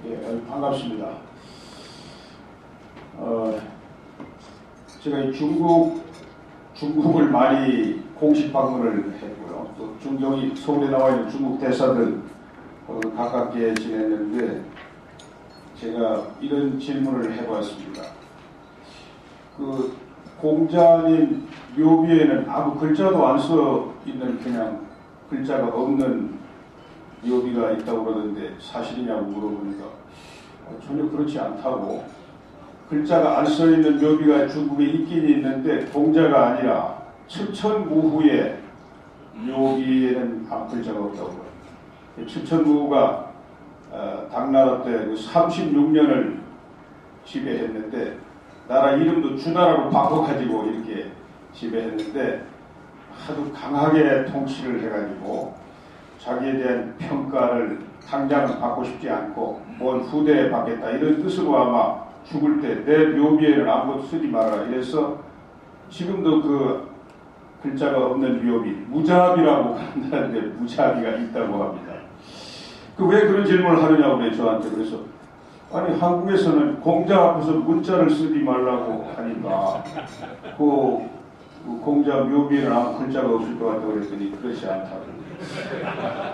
예, 반갑습니다. 제가 이 중국을 많이 공식 방문을 했고요. 또 여기 서울에 나와 있는 중국 대사들 가깝게 지냈는데 제가 이런 질문을 해봤습니다. 그 공자님 묘비에는 아무 글자도 안 써 있는 그냥 글자가 없는 묘비가 있다고 그러는데 사실이냐고 물어보니까 전혀 그렇지 않다고, 글자가 안 써 있는 묘비가 중국에 있긴 있는데 공자가 아니라 춘천무후의 묘비에는 아무 글자가 없다고 해요. 춘천무후가 당나라 때 36년을 지배했는데 나라 이름도 주나라로 바꿔가지고 이렇게 지배했는데 하도 강하게 통치를 해가지고 자기에 대한 평가를 당장은 받고 싶지 않고 먼 후대에 받겠다 이런 뜻으로 아마 죽을 때 내 묘비에는 아무것도 쓰지 마라 이래서 지금도 그 글자가 없는 묘비 무자비라고 한다는데 무자비가 있다고 합니다. 그 왜 그런 질문을 하느냐고 그래 저한테. 그래서 아니 한국에서는 공자 앞에서 문자를 쓰지 말라고 하니까 그 공자 묘비에는 아무 글자가 없을 것 같다고 그랬더니 그렇지 않다고.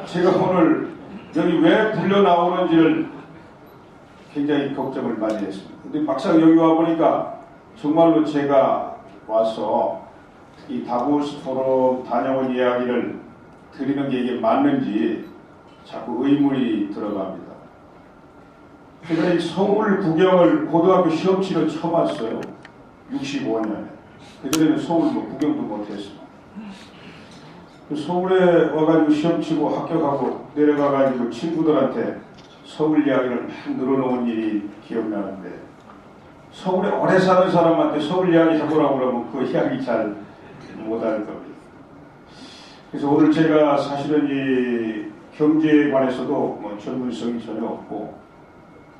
제가 오늘 여기 왜 불려 나오는지를 굉장히 걱정을 많이 했습니다. 근데 막상 여기 와 보니까 정말로 제가 와서 이 다보스 포럼 다녀온 이야기를 드리는 게 이게 맞는지 자꾸 의문이 들어갑니다. 제가 이 서울 구경을 고등학교 시험 치러 처음 왔어요. 65년에. 그전에는 서울 구경도 못했어요. 서울에 와가지고 시험 치고 합격하고 내려가가지고 친구들한테 서울 이야기를 막 늘어놓은 일이 기억나는데, 서울에 오래 사는 사람한테 서울 이야기 해보라고 그러면 그 이야기 잘 못할 겁니다. 그래서 오늘 제가 사실은 이 경제에 관해서도 뭐 전문성이 전혀 없고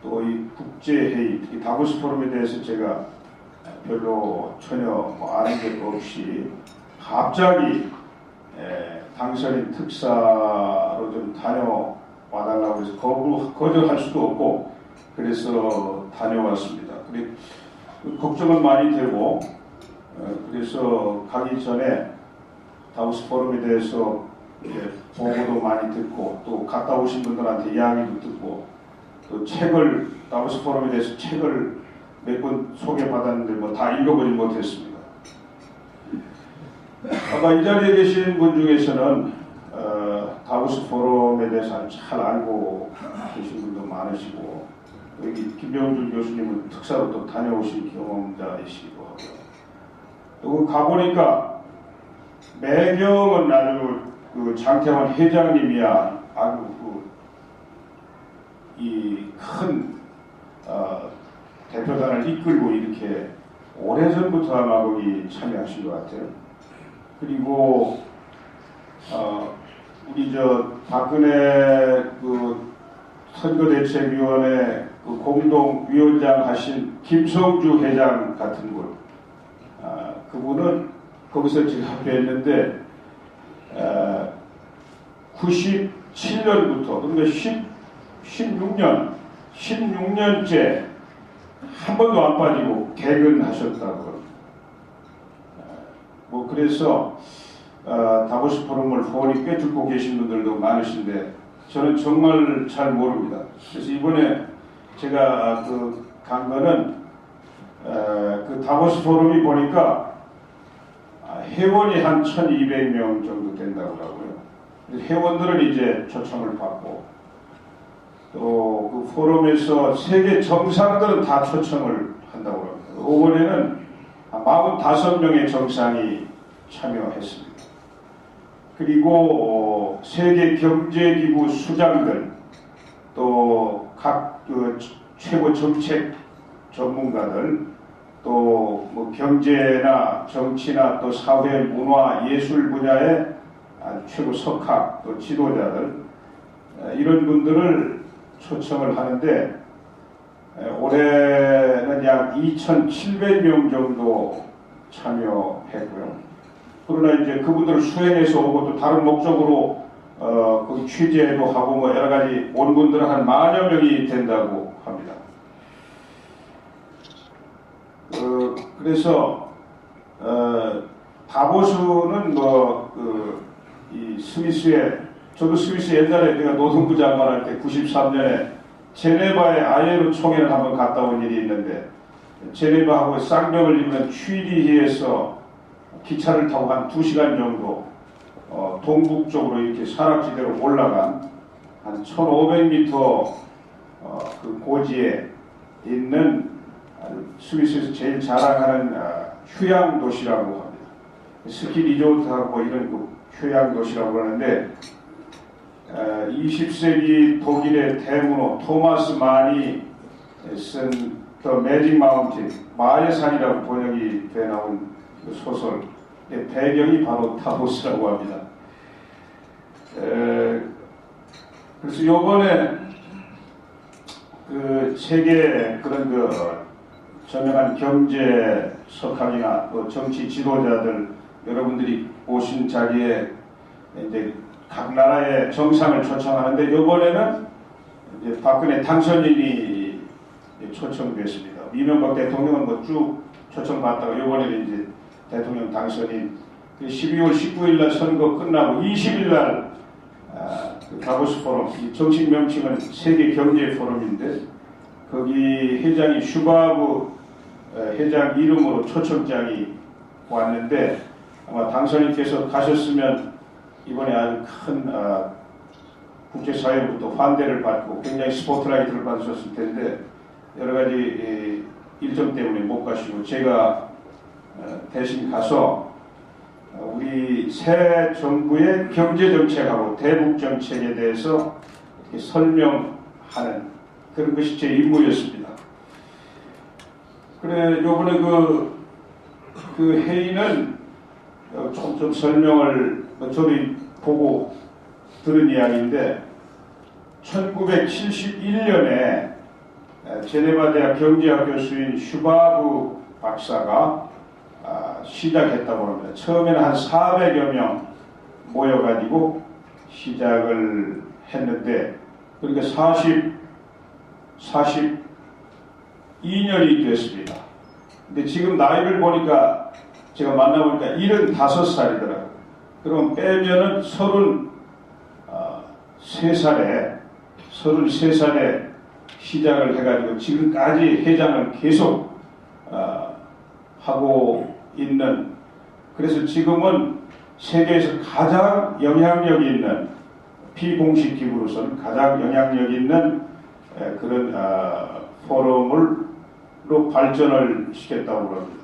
또 이 국제회의, 특히 다보스 포럼에 대해서 제가 별로 전혀 뭐 아는 게 없이 갑자기 당선인 특사로 좀 다녀와달라고 해서 거절할 수도 없고 그래서 다녀왔습니다. 그래, 걱정은 많이 되고 그래서 가기 전에 다보스 포럼에 대해서 보고도 많이 듣고 또 갔다 오신 분들한테 이야기도 듣고 또 책을 다보스 포럼에 대해서 책을 몇 권 소개받았는데 뭐 다 읽어보지 못했습니다. 아마 이 자리에 계신 분 중에서는 다보스 포럼에 대해서 아주 잘 알고 계신 분도 많으시고 여기 김병준 교수님은 특사로 또 다녀오신 경험자이시기도 하고요. 또 가보니까 매경은 아주 그 장태환 회장님이야 아주 이 큰 대표단을 이끌고 이렇게 오래전부터 아마 거기 참여하신 것 같아요. 그리고 우리 저 박근혜 그 선거대책위원회 그 공동위원장 하신 김성주 회장 같은 분, 그분은 거기서 제가 뵀는데 97년부터 그러니까 16년째 한 번도 안 빠지고 개근하셨다고. 뭐 그래서 다보스 포럼을 후원이 꽤 듣고 계신 분들도 많으신데 저는 정말 잘 모릅니다. 그래서 이번에 제가 간 거는 그 다보스 포럼이 보니까 회원이 한 1200명 정도 된다고 하고요. 회원들은 이제 초청을 받고 또 그 포럼에서 세계 정상들은 다 초청을 한다고 합니다. 이번에는 45명의 정상이 참여했습니다. 그리고 세계 경제기구 수장들 또 각 최고 정책 전문가들 또 뭐 경제나 정치나 또 사회 문화 예술 분야의 최고 석학 또 지도자들 이런 분들을 초청을 하는데 올해는 약 2,700명 정도 참여했고요. 그러나 이제 그분들을 수행해서 오고 또 다른 목적으로 거기 취재도 하고 뭐 여러 가지 온 분들은 한 10,000여 명이 된다고 합니다. 그래서 다보스는 이 스위스에, 저도 스위스 옛날에 내가 노동부 장관할 때 93년에 제네바에 ILO 총회를 한번 갔다 온 일이 있는데, 제네바하고 쌍벽을 잇는 취리히에서 기차를 타고 한 2시간 정도 동북쪽으로 이렇게 산악지대로 올라간 한 1500m 그 고지에 있는 스위스에서 제일 자랑하는 휴양 도시라고 합니다. 스키 리조트하고 이런 그 휴양 도시라고 하는데, 20세기 독일의 대문호 토마스 만이 쓴 The Magic Mountain, 마의 산이라고 번역이 돼 나온 그 소설의 배경이 바로 다보스라고 합니다. 그래서 요번에 그 세계 그런 그 저명한 경제 석학이나 또 정치 지도자들 여러분들이 오신 자리에 이제 각 나라의 정상을 초청하는데, 이번에는 이제 박근혜 당선인이 초청됐습니다. 이명박 대통령은 뭐 쭉 초청받다가 이번에는 이제 대통령 당선인 12월 19일 날 선거 끝나고 20일 날 그 다보스 포럼, 이 정식 명칭은 세계 경제 포럼인데, 거기 회장이 슈바브 회장 이름으로 초청장이 왔는데, 아마 당선인께서 가셨으면 이번에 아주 큰 국제사회로부터 환대를 받고 굉장히 스포트라이트를 받으셨을 텐데, 여러 가지 일정 때문에 못 가시고 제가 대신 가서 우리 새 정부의 경제정책하고 대북정책에 대해서 이렇게 설명하는 그런 것이 제 임무였습니다. 그래, 요번에 그 회의는 좀 설명을 저도 보고 들은 이야기인데, 1971년에 제네바 대학 경제학 교수인 슈바브 박사가 시작했다고 합니다. 처음에는 한 400여 명 모여가지고 시작을 했는데, 그러니까 42년이 됐습니다. 근데 지금 나이를 보니까, 제가 만나보니까 75살이더라고요. 그럼 빼면은 33살에 시작을 해가지고 지금까지 회장을 계속 하고 있는, 그래서 지금은 세계에서 가장 영향력 있는, 비공식 기구로서는 가장 영향력 있는 그런 포럼으로 발전을 시켰다고 합니다.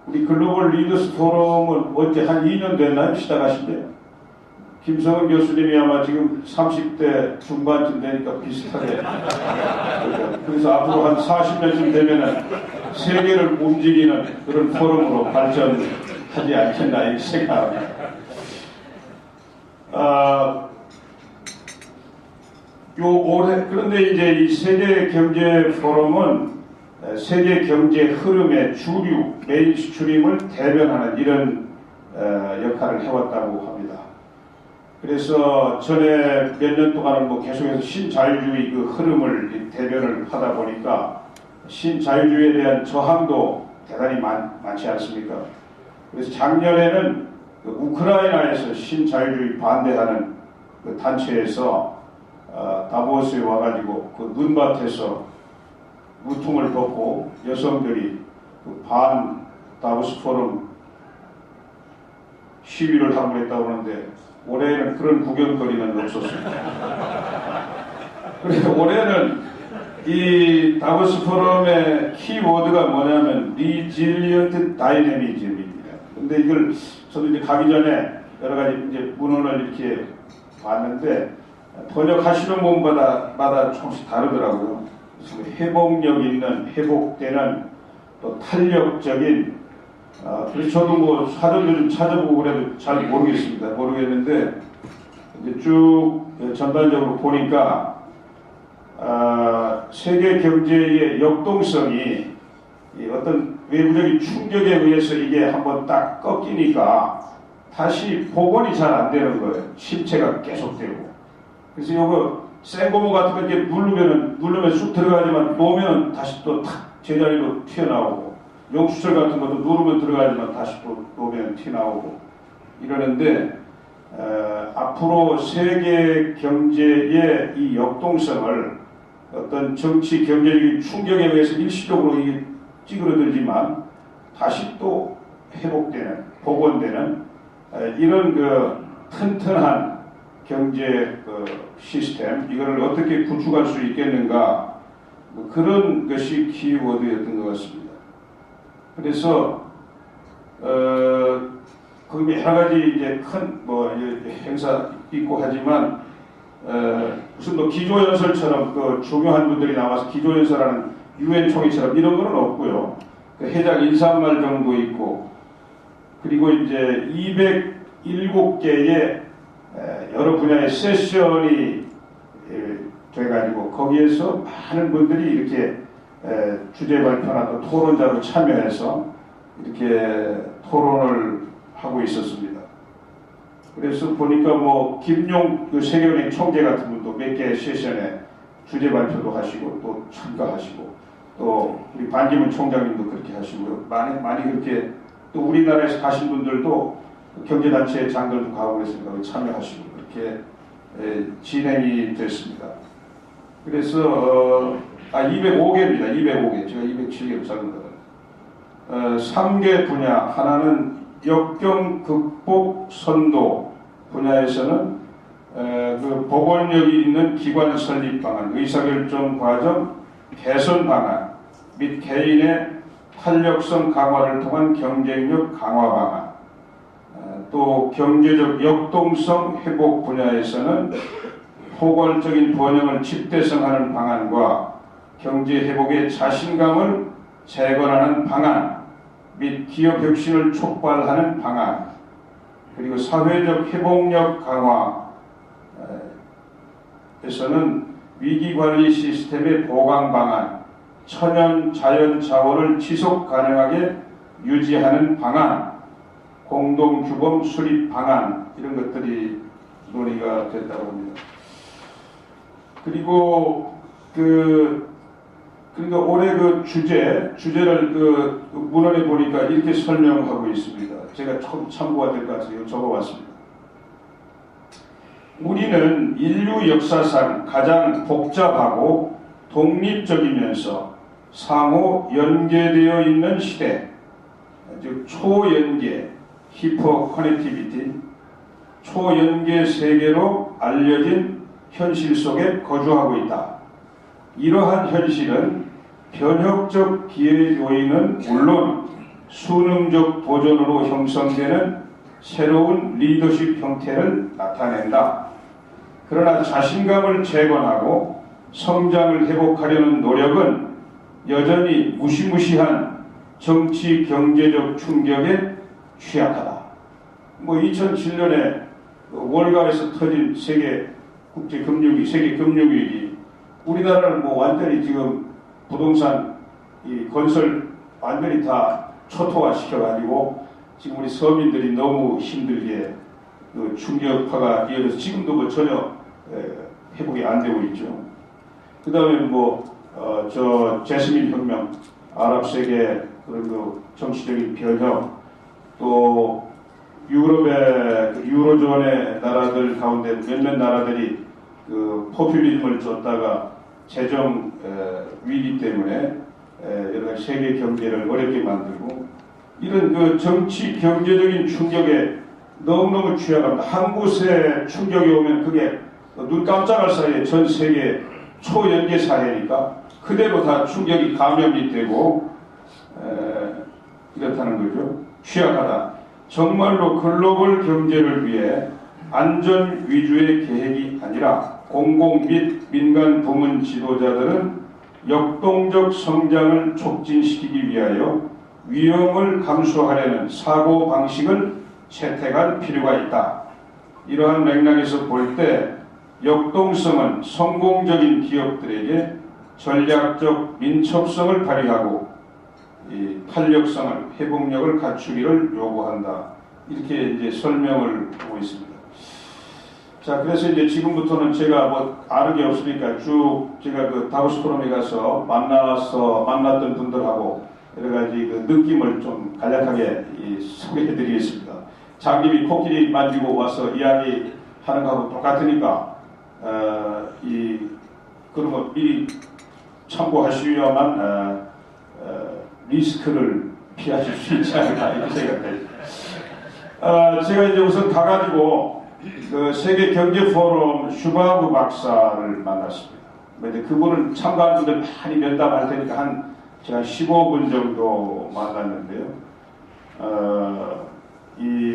우리 글로벌 리더스 포럼은 언제 한 2년 됐나요? 시작하신 게요? 김성은 교수님이 아마 지금 30대 중반쯤 되니까 비슷하게. 그래서 앞으로 한 40년쯤 되면은 세계를 움직이는 그런 포럼으로 발전하지 않겠나 이렇게 생각합니다. 그런데 이제 이 세계 경제 포럼은 세계 경제 흐름의 주류, 메인스트림을 대변하는 이런 역할을 해왔다고 합니다. 그래서 전에 몇 년 동안은 뭐 계속해서 신자유주의 그 흐름을 대변을 하다 보니까 신자유주의에 대한 저항도 대단히 많지 않습니까? 그래서 작년에는 그 우크라이나에서 신자유주의 반대하는 그 단체에서 다보스에 와가지고 그 눈밭에서 무통을 벗고 여성들이 그 반 다보스 포럼 시위를 하고 했다고 하는데, 올해는 그런 구경거리는 없었습니다. 그래서 올해는 이 다보스 포럼의 키워드가 뭐냐면 리질리언트 다이내미즘입니다. 근데 이걸 저도 이제 가기 전에 여러 가지 이제 문헌을 이렇게 봤는데, 번역하시는 분마다 조금씩 다르더라고요. 그래서 회복력 있는, 회복되는, 또 탄력적인, 그래서 저도 뭐 사전도 좀 찾아보고 그래도 잘 모르겠는데, 이제 쭉 전반적으로 보니까, 세계 경제의 역동성이 어떤 외부적인 충격에 의해서 이게 한번 딱 꺾이니까 다시 복원이 잘 안 되는 거예요. 침체가 계속되고. 그래서 이거 생고무 같은 거 이렇게 누르면 쑥 들어가지만 놓으면 다시 또 탁 제자리로 튀어나오고, 용수철 같은 것도 누르면 들어가지만 다시 또 놓으면 튀어나오고 이러는데, 앞으로 세계 경제의 이 역동성을 어떤 정치 경제적인 충격에 의해서 일시적으로 이게 찌그러들지만 다시 또 회복되는, 복원되는 이런 그 튼튼한 경제 시스템, 이거를 어떻게 구축할 수 있겠는가, 뭐 그런 것이 키워드였던 것 같습니다. 그래서 그 여러 가지 이제 큰 행사 있고 하지만 무슨 기조연설처럼 그 중요한 분들이 나와서 기조연설하는 유엔 총회처럼 이런 거는 없고요. 그 회장 인사말 정도 있고, 그리고 이제 207개의 여러 분야의 세션이 돼가지고 거기에서 많은 분들이 이렇게 주제 발표나 또 토론자로 참여해서 이렇게 토론을 하고 있었습니다. 그래서 보니까 김용 세계은행 총재 같은 분도 몇 개의 세션에 주제 발표도 하시고 또 참가하시고, 또 우리 반기문 총장님도 그렇게 하시고요. 많이 그렇게, 또 우리나라에서 가신 분들도 경제단체 장들도 가고 그랬으니까 참여하시고 그렇게 진행이 됐습니다. 그래서 205개입니다. 205개. 제가 207개로 잡은 거는 3개 분야. 하나는 역경 극복 선도 분야에서는 그 복원력이 있는 기관 설립 방안, 의사결정 과정 개선 방안 및 개인의 탄력성 강화를 통한 경쟁력 강화 방안, 또 경제적 역동성 회복 분야에서는 포괄적인 번영을 집대성하는 방안과 경제 회복의 자신감을 재건하는 방안 및 기업 혁신을 촉발하는 방안, 그리고 사회적 회복력 강화에서는 위기관리 시스템의 보강 방안, 천연 자연 자원을 지속 가능하게 유지하는 방안, 공동규범 수립 방안, 이런 것들이 논의가 됐다고 합니다. 그리고 그러니까 올해 그 주제를 그 문헌에 보니까 이렇게 설명하고 있습니다. 제가 참고가 될 것 같아서 적어봤습니다. 우리는 인류 역사상 가장 복잡하고 독립적이면서 상호 연계되어 있는 시대, 즉 초연계, 히퍼 커넥티비티, 초연계 세계로 알려진 현실 속에 거주하고 있다. 이러한 현실은 변혁적 기회 요인은 물론 수능적 도전으로 형성되는 새로운 리더십 형태를 나타낸다. 그러나 자신감을 재건하고 성장을 회복하려는 노력은 여전히 무시무시한 정치 경제적 충격에 취약하다. 2007년에 월가에서 터진 세계 금융위기, 우리나라를 완전히 지금 부동산 건설 완전히 다 초토화 시켜가지고 지금 우리 서민들이 너무 힘들게 충격파가 이어져서 지금도 전혀 회복이 안 되고 있죠. 그 다음에 제스민 혁명, 아랍 세계 그런 정치적인 변혁, 또 유럽의 유로존의 나라들 가운데 몇몇 나라들이 포퓰리즘을 줬다가 재정 위기 때문에 여러 가지 세계 경제를 어렵게 만들고, 이런 정치 경제적인 충격에 너무너무 취약합니다. 한 곳에 충격이 오면 그게 눈 깜짝할 사이에 전 세계 초연계 사회니까 그대로 다 충격이 감염이 되고 이렇다는 거죠. 취약하다. 정말로 글로벌 경제를 위해 안전 위주의 계획이 아니라 공공 및 민간 부문 지도자들은 역동적 성장을 촉진시키기 위하여 위험을 감수하려는 사고방식을 채택할 필요가 있다. 이러한 맥락에서 볼 때 역동성은 성공적인 기업들에게 전략적 민첩성을 발휘하고 이 탄력성을, 회복력을 갖추기를 요구한다. 이렇게 이제 설명을 하고 있습니다. 자, 그래서 이제 지금부터는 제가 뭐 아는 게 없으니까 쭉 제가 그 다보스 포럼에 가서 만났던 분들하고 여러 가지 그 느낌을 좀 간략하게 소개해 드리겠습니다. 장님이 코끼리 만지고 와서 이야기하는 거하고 똑같으니까, 그런 거 미리 참고하셔야만, 리스크를 피하실 수 있지 않을까, 이렇게 생각합니다. 제가 이제 우선 가가지고, 그 세계 경제 포럼 슈바브 박사를 만났습니다. 근데 그분을 참가한 분들 많이 면담할 테니까 제가 15분 정도 만났는데요.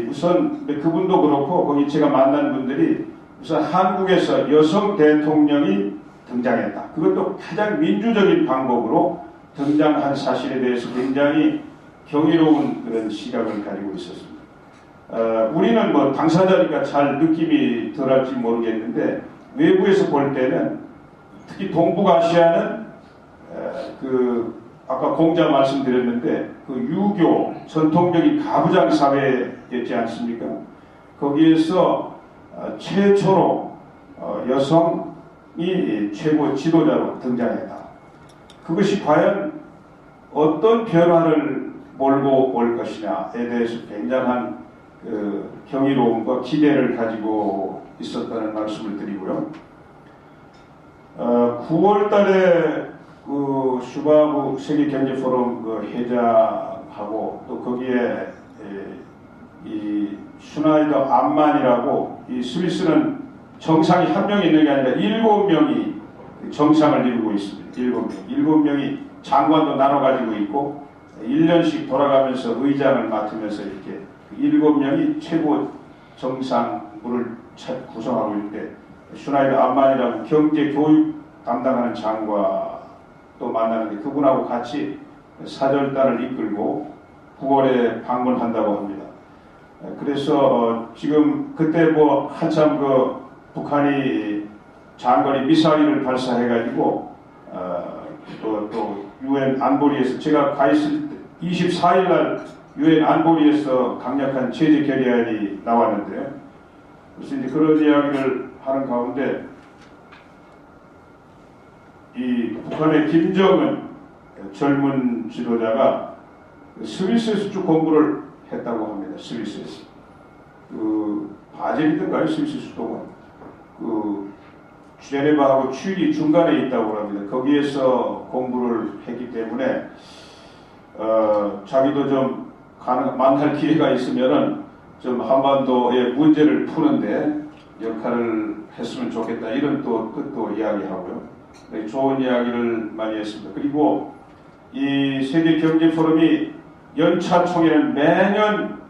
우선 그분도 그렇고 거기 제가 만난 분들이 우선 한국에서 여성 대통령이 등장했다. 그것도 가장 민주적인 방법으로 등장한 사실에 대해서 굉장히 경이로운 그런 시각을 가지고 있었습니다. 우리는 뭐 당사자니까 잘 느낌이 덜할지 모르겠는데 외부에서 볼 때는 특히 동북아시아는 아까 공자 말씀드렸는데 그 유교 전통적인 가부장 사회였지 않습니까? 거기에서 최초로 여성이 최고 지도자로 등장했다. 그것이 과연 어떤 변화를 몰고 올 것이냐에 대해서 굉장한 경이로움과 기대를 가지고 있었다는 말씀을 드리고요. 9월 달에 그 슈바브 세계경제포럼 그 회장하고 또 거기에 이 슈나이더 암만이라고 이 스위스는 정상이 한 명이 있는 게 아니라 7명이 정상을 이루고 있습니다. 7명이 장관도 나눠 가지고 있고 1년씩 돌아가면서 의장을 맡으면서 이렇게 7명이 최고 정상부를 구성하고 있을 때 슈나이더 암만이라고 경제 교육 담당하는 장관도 만나는데 그분하고 같이 사절단을 이끌고 9월에 방문한다고 합니다. 그래서 지금 그때 뭐 한참 그 북한이 장거리 미사일을 발사해가지고 또 유엔 안보리에서 제가 가 있을 때 24일 날 유엔 안보리에서 강력한 제재 결의안이 나왔는데 그래서 이제 그런 이야기를 하는 가운데 이 북한의 김정은 젊은 지도자가 스위스에서 쭉 공부를 했다고 합니다. 스위스에서 바젤이든가요? 스위스 수도가 제네바하고 취리 중간에 있다고 합니다. 거기에서 공부를 했기 때문에 자기도 좀 만날 기회가 있으면은 좀 한반도의 문제를 푸는데 역할을 했으면 좋겠다 이런 또 뜻도 이야기하고요. 좋은 이야기를 많이 했습니다. 그리고 이 세계 경제 포럼이 연차 총회는 매년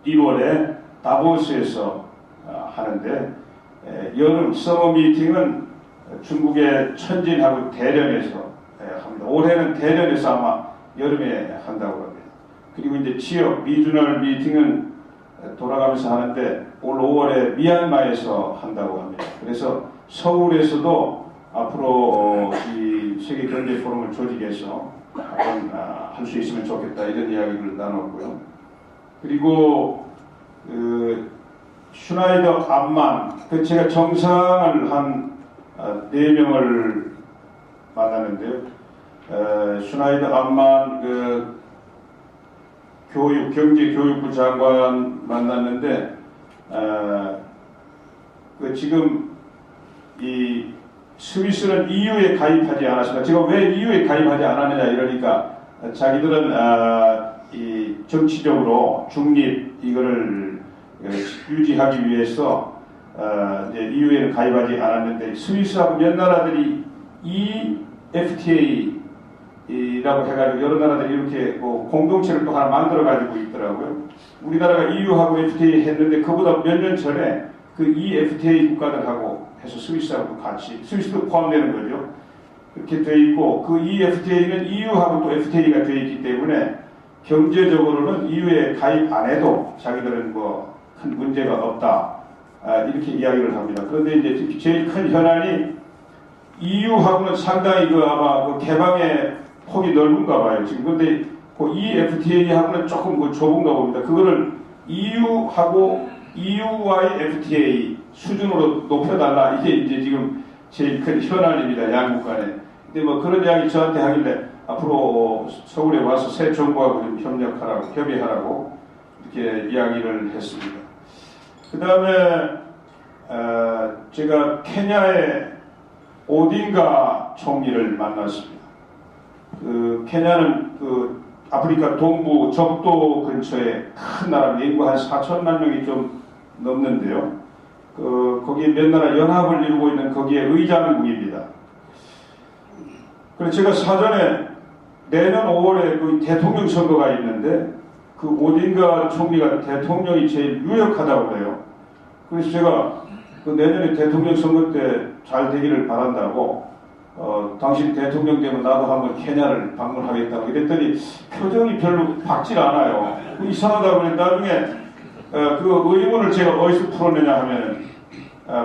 1월에 다보스에서 하는데 여름 서머 미팅은 중국의 천진하고 대련에서 합니다. 올해는 대련에서 아마 여름에 한다고 합니다. 그리고 이제 지역 리주널 미팅은 돌아가면서 하는데 올 5월에 미얀마에서 한다고 합니다. 그래서 서울에서도 앞으로 이 세계 경제 포럼을 조직해서 한번 할 수 있으면 좋겠다 이런 이야기를 나눴고요. 그리고 슈나이더 암만 제가 정상을 한 4명을 만났는데요. 슈나이더 암만 경제교육부 장관 만났는데 지금 이 스위스는 EU에 가입하지 않았습니다. 제가 왜 EU에 가입하지 않았느냐 이러니까 자기들은 이 정치적으로 중립 이거를 유지하기 위해서 이제 EU에는 가입하지 않았는데 스위스하고 몇 나라들이 EFTA라고 해가지고 여러 나라들이 이렇게 뭐 공동체를 또 하나 만들어 가지고 있더라고요. 우리나라가 EU하고 FTA 했는데 그보다 몇 년 전에 그 EFTA 국가들하고 해서 스위스하고 같이 스위스도 포함되는 거죠. 그렇게 돼 있고 그 EFTA는 EU하고 또 FTA가 돼 있기 때문에 경제적으로는 EU에 가입 안 해도 자기들은 뭐 큰 문제가 없다 이렇게 이야기를 합니다. 그런데 이제 제일 큰 현안이 EU하고는 상당히 아마 개방의 폭이 넓은가 봐요. 지금 근데 그 EFTA하고는 조금 그 좁은가 봅니다. 그거를 EU와의 FTA 수준으로 높여달라. 이게 이제 지금 제일 큰 현안입니다. 양국 간에. 근데 뭐 그런 이야기 저한테 하길래 앞으로 서울에 와서 새 정부하고 좀 협력하라고, 협의하라고 이렇게 이야기를 했습니다. 그 다음에 제가 케냐의 오딩가 총리를 만났습니다. 그 케냐는 그 아프리카 동부 적도 근처에 큰 나라입니다. 인구 한 4천만 명이 좀 넘는데요. 거기에 몇 나라 연합을 이루고 있는 거기에 의장국입니다. 그래서 제가 사전에 내년 5월에 그 대통령 선거가 있는데 그 오딩가 총리가 대통령이 제일 유력하다고 그래요. 그래서 제가 그 내년에 대통령 선거 때 잘 되기를 바란다고 당신 대통령 되면 나도 한번 케냐를 방문하겠다고 이랬더니 표정이 별로 밝질 않아요. 이상하다고 그랬는데 나중에 그 의문을 제가 어디서 풀어내냐 하면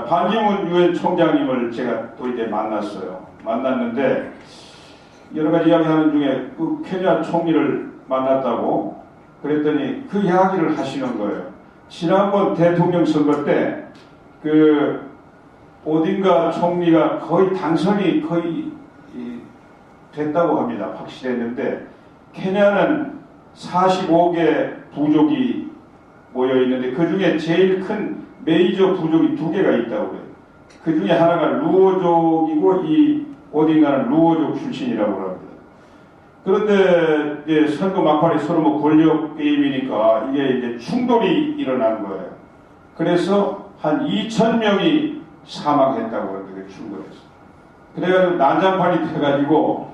반기문 유엔 총장님을 제가 또 이제 만났어요. 만났는데 여러 가지 이야기하는 중에 그 케냐 총리를 만났다고 그랬더니 그 이야기를 하시는 거예요. 지난번 대통령 선거 때 그 오딩가 총리가 거의 당선이 거의 됐다고 합니다. 확실했는데 케냐는 45개 부족이 모여 있는데 그 중에 제일 큰 메이저 부족이 2개가 있다고 해요. 그 중에 하나가 루오족이고 이 오딩가는 루오족 출신이라고 합니다. 그런데 이제 선거 막판에 서로 뭐 권력 게임이니까 이게 이제 충돌이 일어난 거예요. 그래서 한 2,000명이 사망했다고 그러는데 충돌해서. 그래가지고 난장판이 돼가지고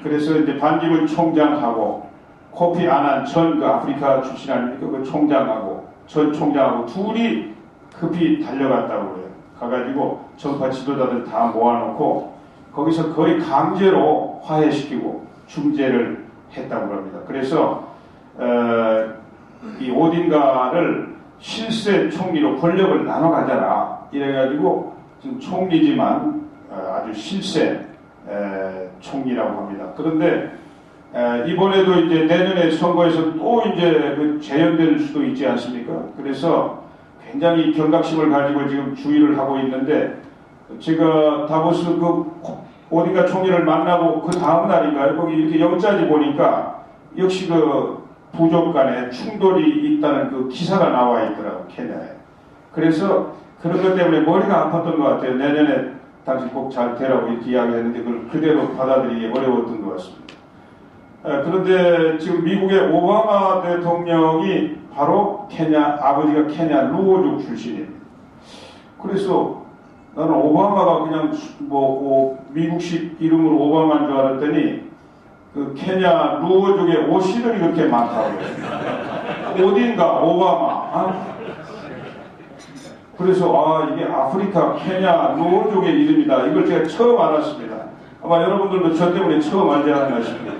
그래서 이제 반기문 총장하고 코피 아난 전 그 아프리카 출신 아닙니까? 그 총장하고 전 총장하고 둘이 급히 달려갔다고 그래요. 가가지고 정파 지도자들 다 모아놓고 거기서 거의 강제로 화해시키고 중재를 했다고 합니다. 그래서 이 오딩가를 실세 총리로 권력을 나눠 가져라 이래가지고 지금 총리지만 아주 실세 총리라고 합니다. 그런데 이번에도 이제 내년에 선거에서 또 이제 그 재연될 수도 있지 않습니까? 그래서 굉장히 경각심을 가지고 지금 주의를 하고 있는데 제가 다보스 그 오딩가 총리를 만나고 그 다음 날인가요? 거기 이렇게 영자지 보니까 역시 그 부족 간에 충돌이 있다는 그 기사가 나와 있더라고요. 케냐에. 그래서 그런 것 때문에 머리가 아팠던 것 같아요. 내년에 당신 꼭 잘 되라고 이렇게 이야기했는데 그걸 그대로 받아들이기 어려웠던 것 같습니다. 그런데 지금 미국의 오바마 대통령이 바로 케냐, 아버지가 케냐 루오족 출신입니다. 그래서 나는 오바마가 그냥 뭐 미국식 이름으로 오바마인 줄 알았더니 그 케냐 루오족의 오씨들이 그렇게 많다고 해요. 오딘가 오바마. 그래서 이게 아프리카 케냐 루오족의 이름이다. 이걸 제가 처음 알았습니다. 아마 여러분들도 저 때문에 처음 알지 않았나 싶습니다.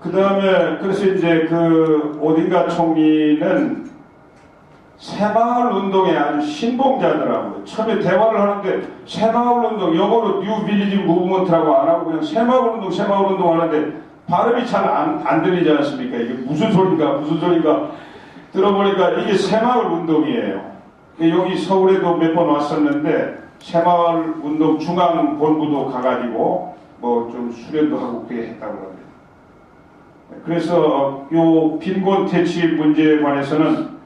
그 다음에 그래서 이제 그 오딩가 총리는 새마을 운동의 아주 신봉자더라고요. 처음에 대화를 하는데 새마을 운동, 영어로 뉴 빌리지 무브먼트라고 안 하고 그냥 새마을 운동 하는데 발음이 잘 안 들리지 않습니까? 이게 무슨 소리인가 들어보니까 이게 새마을 운동이에요. 여기 서울에도 몇 번 왔었는데 새마을 운동 중앙 본부도 가가지고 뭐 좀 수련도 하고 그렇게 했다고 합니다. 그래서 요 빈곤 퇴치 문제에 관해서는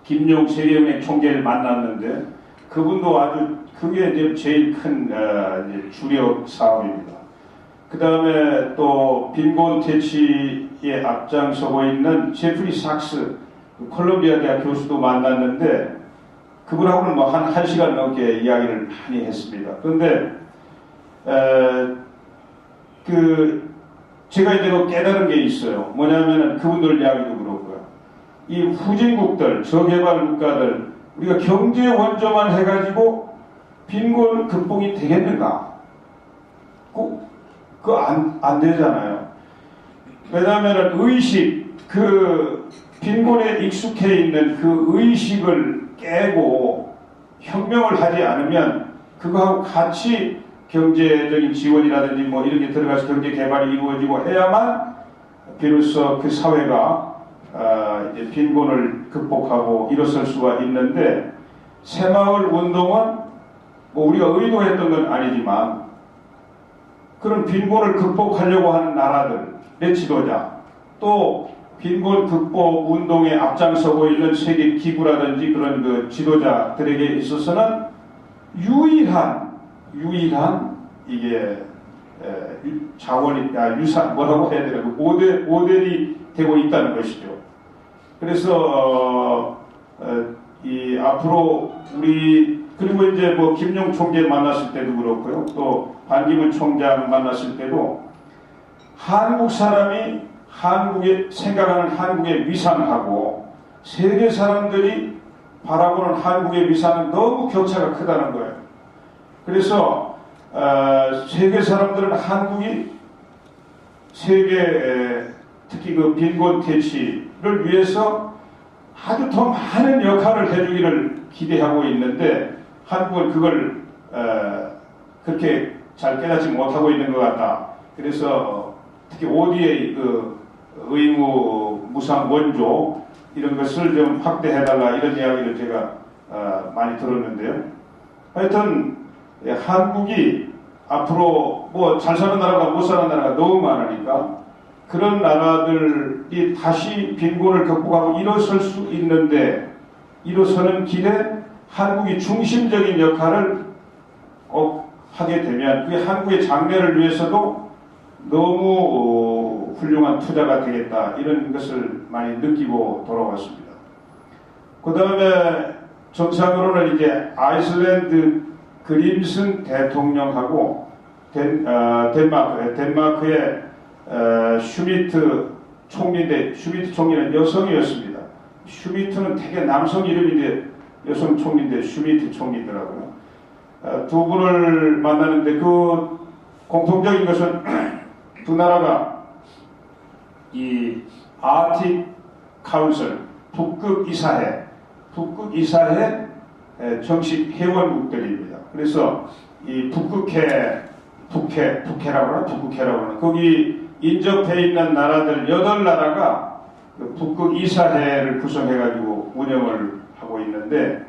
김용 세계은행 총재를 만났는데 그분도 아주 그게 이제 제일 큰 이제 주력 사업입니다. 그 다음에 또 빈곤 퇴치에 앞장서고 있는 제프리 삭스 콜롬비아 대학 교수도 만났는데 그분하고는 뭐 한 1시간 넘게 이야기를 많이 했습니다. 그런데 제가 이제 깨달은 게 있어요. 뭐냐면은 그분들 이야기도 그렇고요. 이 후진국들, 저개발 국가들, 우리가 경제 원조만 해가지고 빈곤 극복이 되겠는가? 그거 안 되잖아요. 왜냐하면 의식, 그 빈곤에 익숙해 있는 그 의식을 깨고 혁명을 하지 않으면 그거하고 같이 경제적인 지원이라든지 뭐 이런 게 들어가서 경제 개발이 이루어지고 해야만 비로소 그 사회가 이제 빈곤을 극복하고 일어설 수가 있는데, 새마을 운동은 뭐 우리가 의도했던 건 아니지만 그런 빈곤을 극복하려고 하는 나라들의 지도자, 또 빈곤 극복 운동에 앞장서고 있는 세계 기구라든지 그런 그 지도자들에게 있어서는 유일한 이게 자원이 유산 뭐라고 해야 되나, 그 모델이 되고 있다는 것이죠. 그래서 이 앞으로 우리, 그리고 이제 뭐 김용 총재 만났을 때도 그렇고요, 또 반기문 총장 만났을 때도 한국 사람이 생각하는 한국의 위상하고 세계 사람들이 바라보는 한국의 위상은 너무 격차가 크다는 거예요. 그래서 세계 사람들은 한국이 세계, 특히 그 빈곤 퇴치를 위해서 아주 더 많은 역할을 해주기를 기대하고 있는데, 한국은 그걸 그렇게 잘 깨닫지 못하고 있는 것 같다. 그래서 특히 ODA 그 의무 무상 원조 이런 것을 좀 확대해달라, 이런 이야기를 제가 많이 들었는데요. 하여튼 한국이 앞으로 뭐 잘 사는 나라가 못 사는 나라가 너무 많으니까 그런 나라들이 다시 빈곤을 극복하고 일어설 수 있는데, 일어서는 길에 한국이 중심적인 역할을 꼭 하게 되면 그게 한국의 장래를 위해서도 너무 훌륭한 투자가 되겠다, 이런 것을 많이 느끼고 돌아왔습니다. 그 다음에 정상으로는 이제 아이슬란드 그림슨 대통령하고 덴마크의 슈미트 총리인데, 슈미트 총리는 여성이었습니다. 슈미트는 되게 남성 이름인데 여성 총리인데 슈미트 총리더라고요. 두 분을 만나는데 그 공통적인 것은 두 나라가 이 아틱 카운슬, 북극 이사회 정식 회원국들입니다. 그래서 이 북해라고 하나, 거기 인접해 있는 나라들 8나라가 그 북극 이사회를 구성해가지고 운영을 하고 있는데,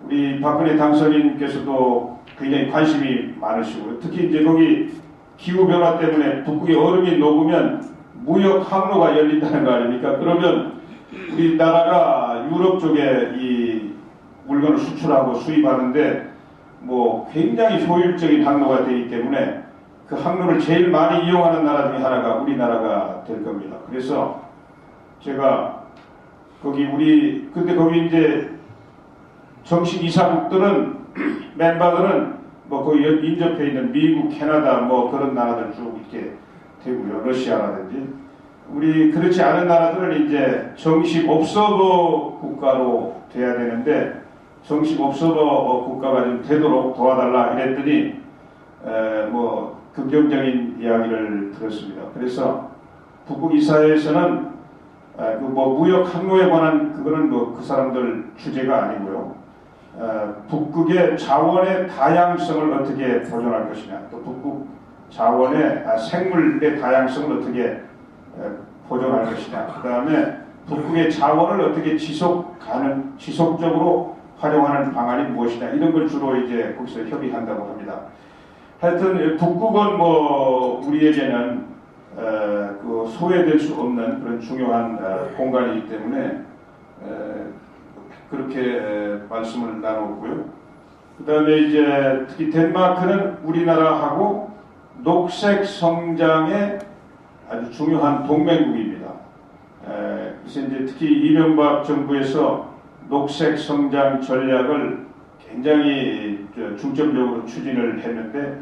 우리 박근혜 당선인께서도 굉장히 관심이 많으시고요. 특히 이제 거기 기후변화 때문에 북극의 얼음이 녹으면 무역 항로가 열린다는 거 아닙니까? 그러면 우리나라가 유럽 쪽에 이 물건을 수출하고 수입하는데 뭐 굉장히 효율적인 항로가 되기 때문에 그 항로를 제일 많이 이용하는 나라 중에 하나가 우리나라가 될 겁니다. 그래서 제가 근데 거기 이제 정식 이사국들은 멤버들은 뭐 거기 인접해 있는 미국, 캐나다 뭐 그런 나라들 쭉 이렇게 되고요. 러시아라든지. 우리 그렇지 않은 나라들은 이제 정식 옵서버 국가로 돼야 되는데, 정식 옵서버 국가가 좀 되도록 도와달라 이랬더니 뭐 긍정적인 이야기를 들었습니다. 그래서 북극 이사회에서는 그 뭐 무역 항로에 관한 그거는 뭐 그 사람들 주제가 아니고요. 북극의 자원의 다양성을 어떻게 보존할 것이냐, 또 북극 자원의 생물의 다양성을 어떻게 보존할 것이냐, 그 다음에 북극의 자원을 어떻게 지속적으로 활용하는 방안이 무엇이냐, 이런 걸 주로 이제 거기서 협의한다고 합니다. 하여튼 북극은 뭐 우리에게는 그 소외될 수 없는 그런 중요한 공간이기 때문에 그렇게 말씀을 나눴고요. 그 다음에 이제 특히 덴마크는 우리나라하고 녹색 성장의 아주 중요한 동맹국입니다. 그래서 이제 특히 이명박 정부에서 녹색 성장 전략을 굉장히 중점적으로 추진을 했는데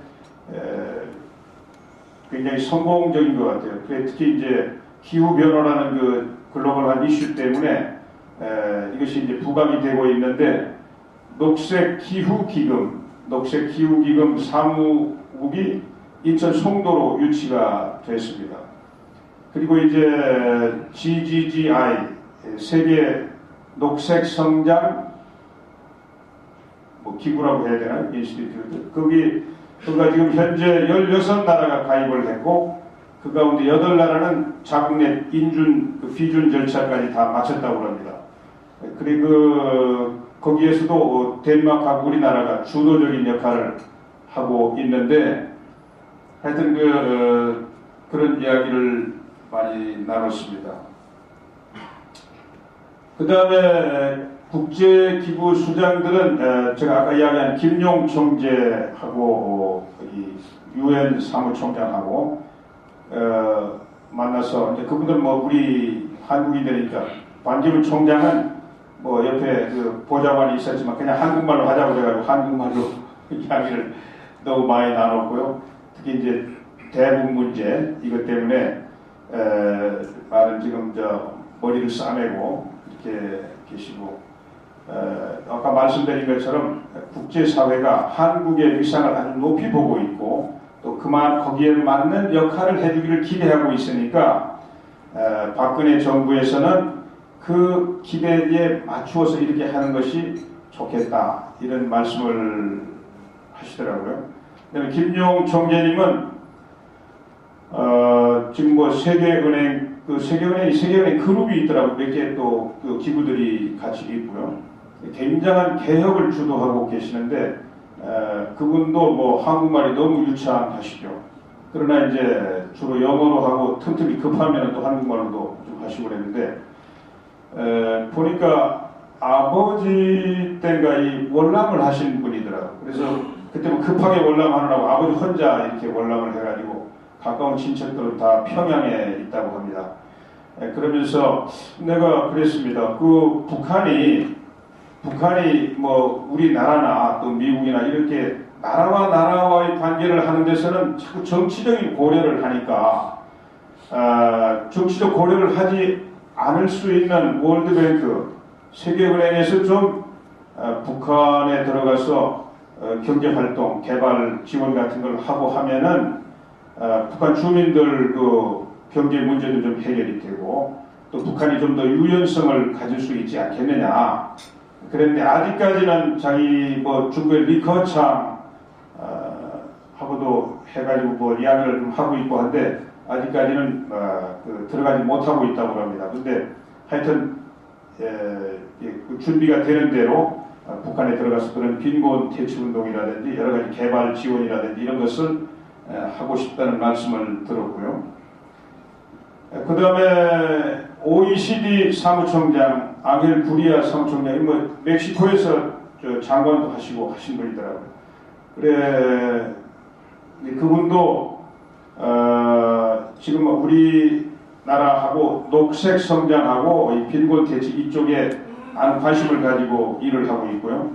굉장히 성공적인 것 같아요. 특히 이제 기후 변화라는 그 글로벌한 이슈 때문에 이것이 이제 부각이 되고 있는데, 녹색 기후 기금 사무국이 인천 송도로 유치가 됐습니다. 그리고 이제 GGGI 세계 녹색 성장 뭐 기구라고 해야 되나, 인스티튜트, 거기 그가 지금 현재 16나라가 가입을 했고 그 가운데 8나라는 자국 내 인준, 비준 절차까지 다 마쳤다고 합니다. 그리고 거기에서도 덴마크하고 우리나라가 주도적인 역할을 하고 있는데 하여튼 그런 이야기를 많이 나눴습니다. 그 다음에 국제기구 수장들은 제가 아까 이야기한 김용 총재하고 UN 사무총장하고 만나서 이제 그분들은 뭐 우리 한국인들이니까 반기문 총장은 뭐 옆에 그 보좌관이 있었지만 그냥 한국말로 하자고 해가지고 한국말로 이야기를 너무 많이 나눴고요. 특히 이제 대북 문제 이것 때문에 많은 지금 머리를 싸매고 이렇게 계시고 아까 말씀드린 것처럼 국제사회가 한국의 위상을 아주 높이 보고 있고 또 그만 거기에 맞는 역할을 해주기를 기대하고 있으니까 박근혜 정부에서는 그 기대에 맞추어서 이렇게 하는 것이 좋겠다 이런 말씀을 하시더라고요. 그다음에 김용 총재님은 지금 뭐 세계은행 세계은행 그룹이 있더라고요. 몇 개 또 그 기구들이 같이 있고요. 굉장한 개혁을 주도하고 계시는데 그분도 뭐 한국말이 너무 유창하시죠. 그러나 이제 주로 영어로 하고 틈틈이 급하면 또 한국말로도 좀 하시고 그랬는데 보니까 아버지 때가 이 월남을 하신 분이더라고요. 그래서 그때 뭐 급하게 월남하느라고 아버지 혼자 이렇게 월남을 해가지고 가까운 친척들은 다 평양에 있다고 합니다. 그러면서 내가 그랬습니다. 그 북한이 뭐 우리나라나 또 미국이나 이렇게 나라와 나라와의 관계를 하는 데서는 자꾸 정치적인 고려를 하니까 정치적 고려를 하지 않을 수 있는 월드뱅크 세계은행에서 좀 북한에 들어가서 경제활동, 개발 지원 같은 걸 하고 하면은 북한 주민들 그 경제 문제도 좀 해결이 되고 또 북한이 좀 더 유연성을 가질 수 있지 않겠느냐. 그런데 아직까지는 자기 뭐 중국의 리커창 하고도 해가지고 뭐 이야기를 좀 하고 있고 한데 아직까지는 들어가지 못하고 있다고 합니다. 근데 하여튼 그 준비가 되는 대로 북한에 들어가서 그런 빈곤 퇴치운동이라든지 여러 가지 개발 지원이라든지 이런 것을 하고 싶다는 말씀을 들었고요. 그 다음에 OECD 사무총장 앙헬 구리아 사무총장이 뭐 멕시코에서 장관도 하시고 하신 분이더라고요. 그래 그분도 지금 우리나라하고 녹색 성장하고 이 빈곤 퇴치 이쪽에 많은 관심을 가지고 일을 하고 있고요.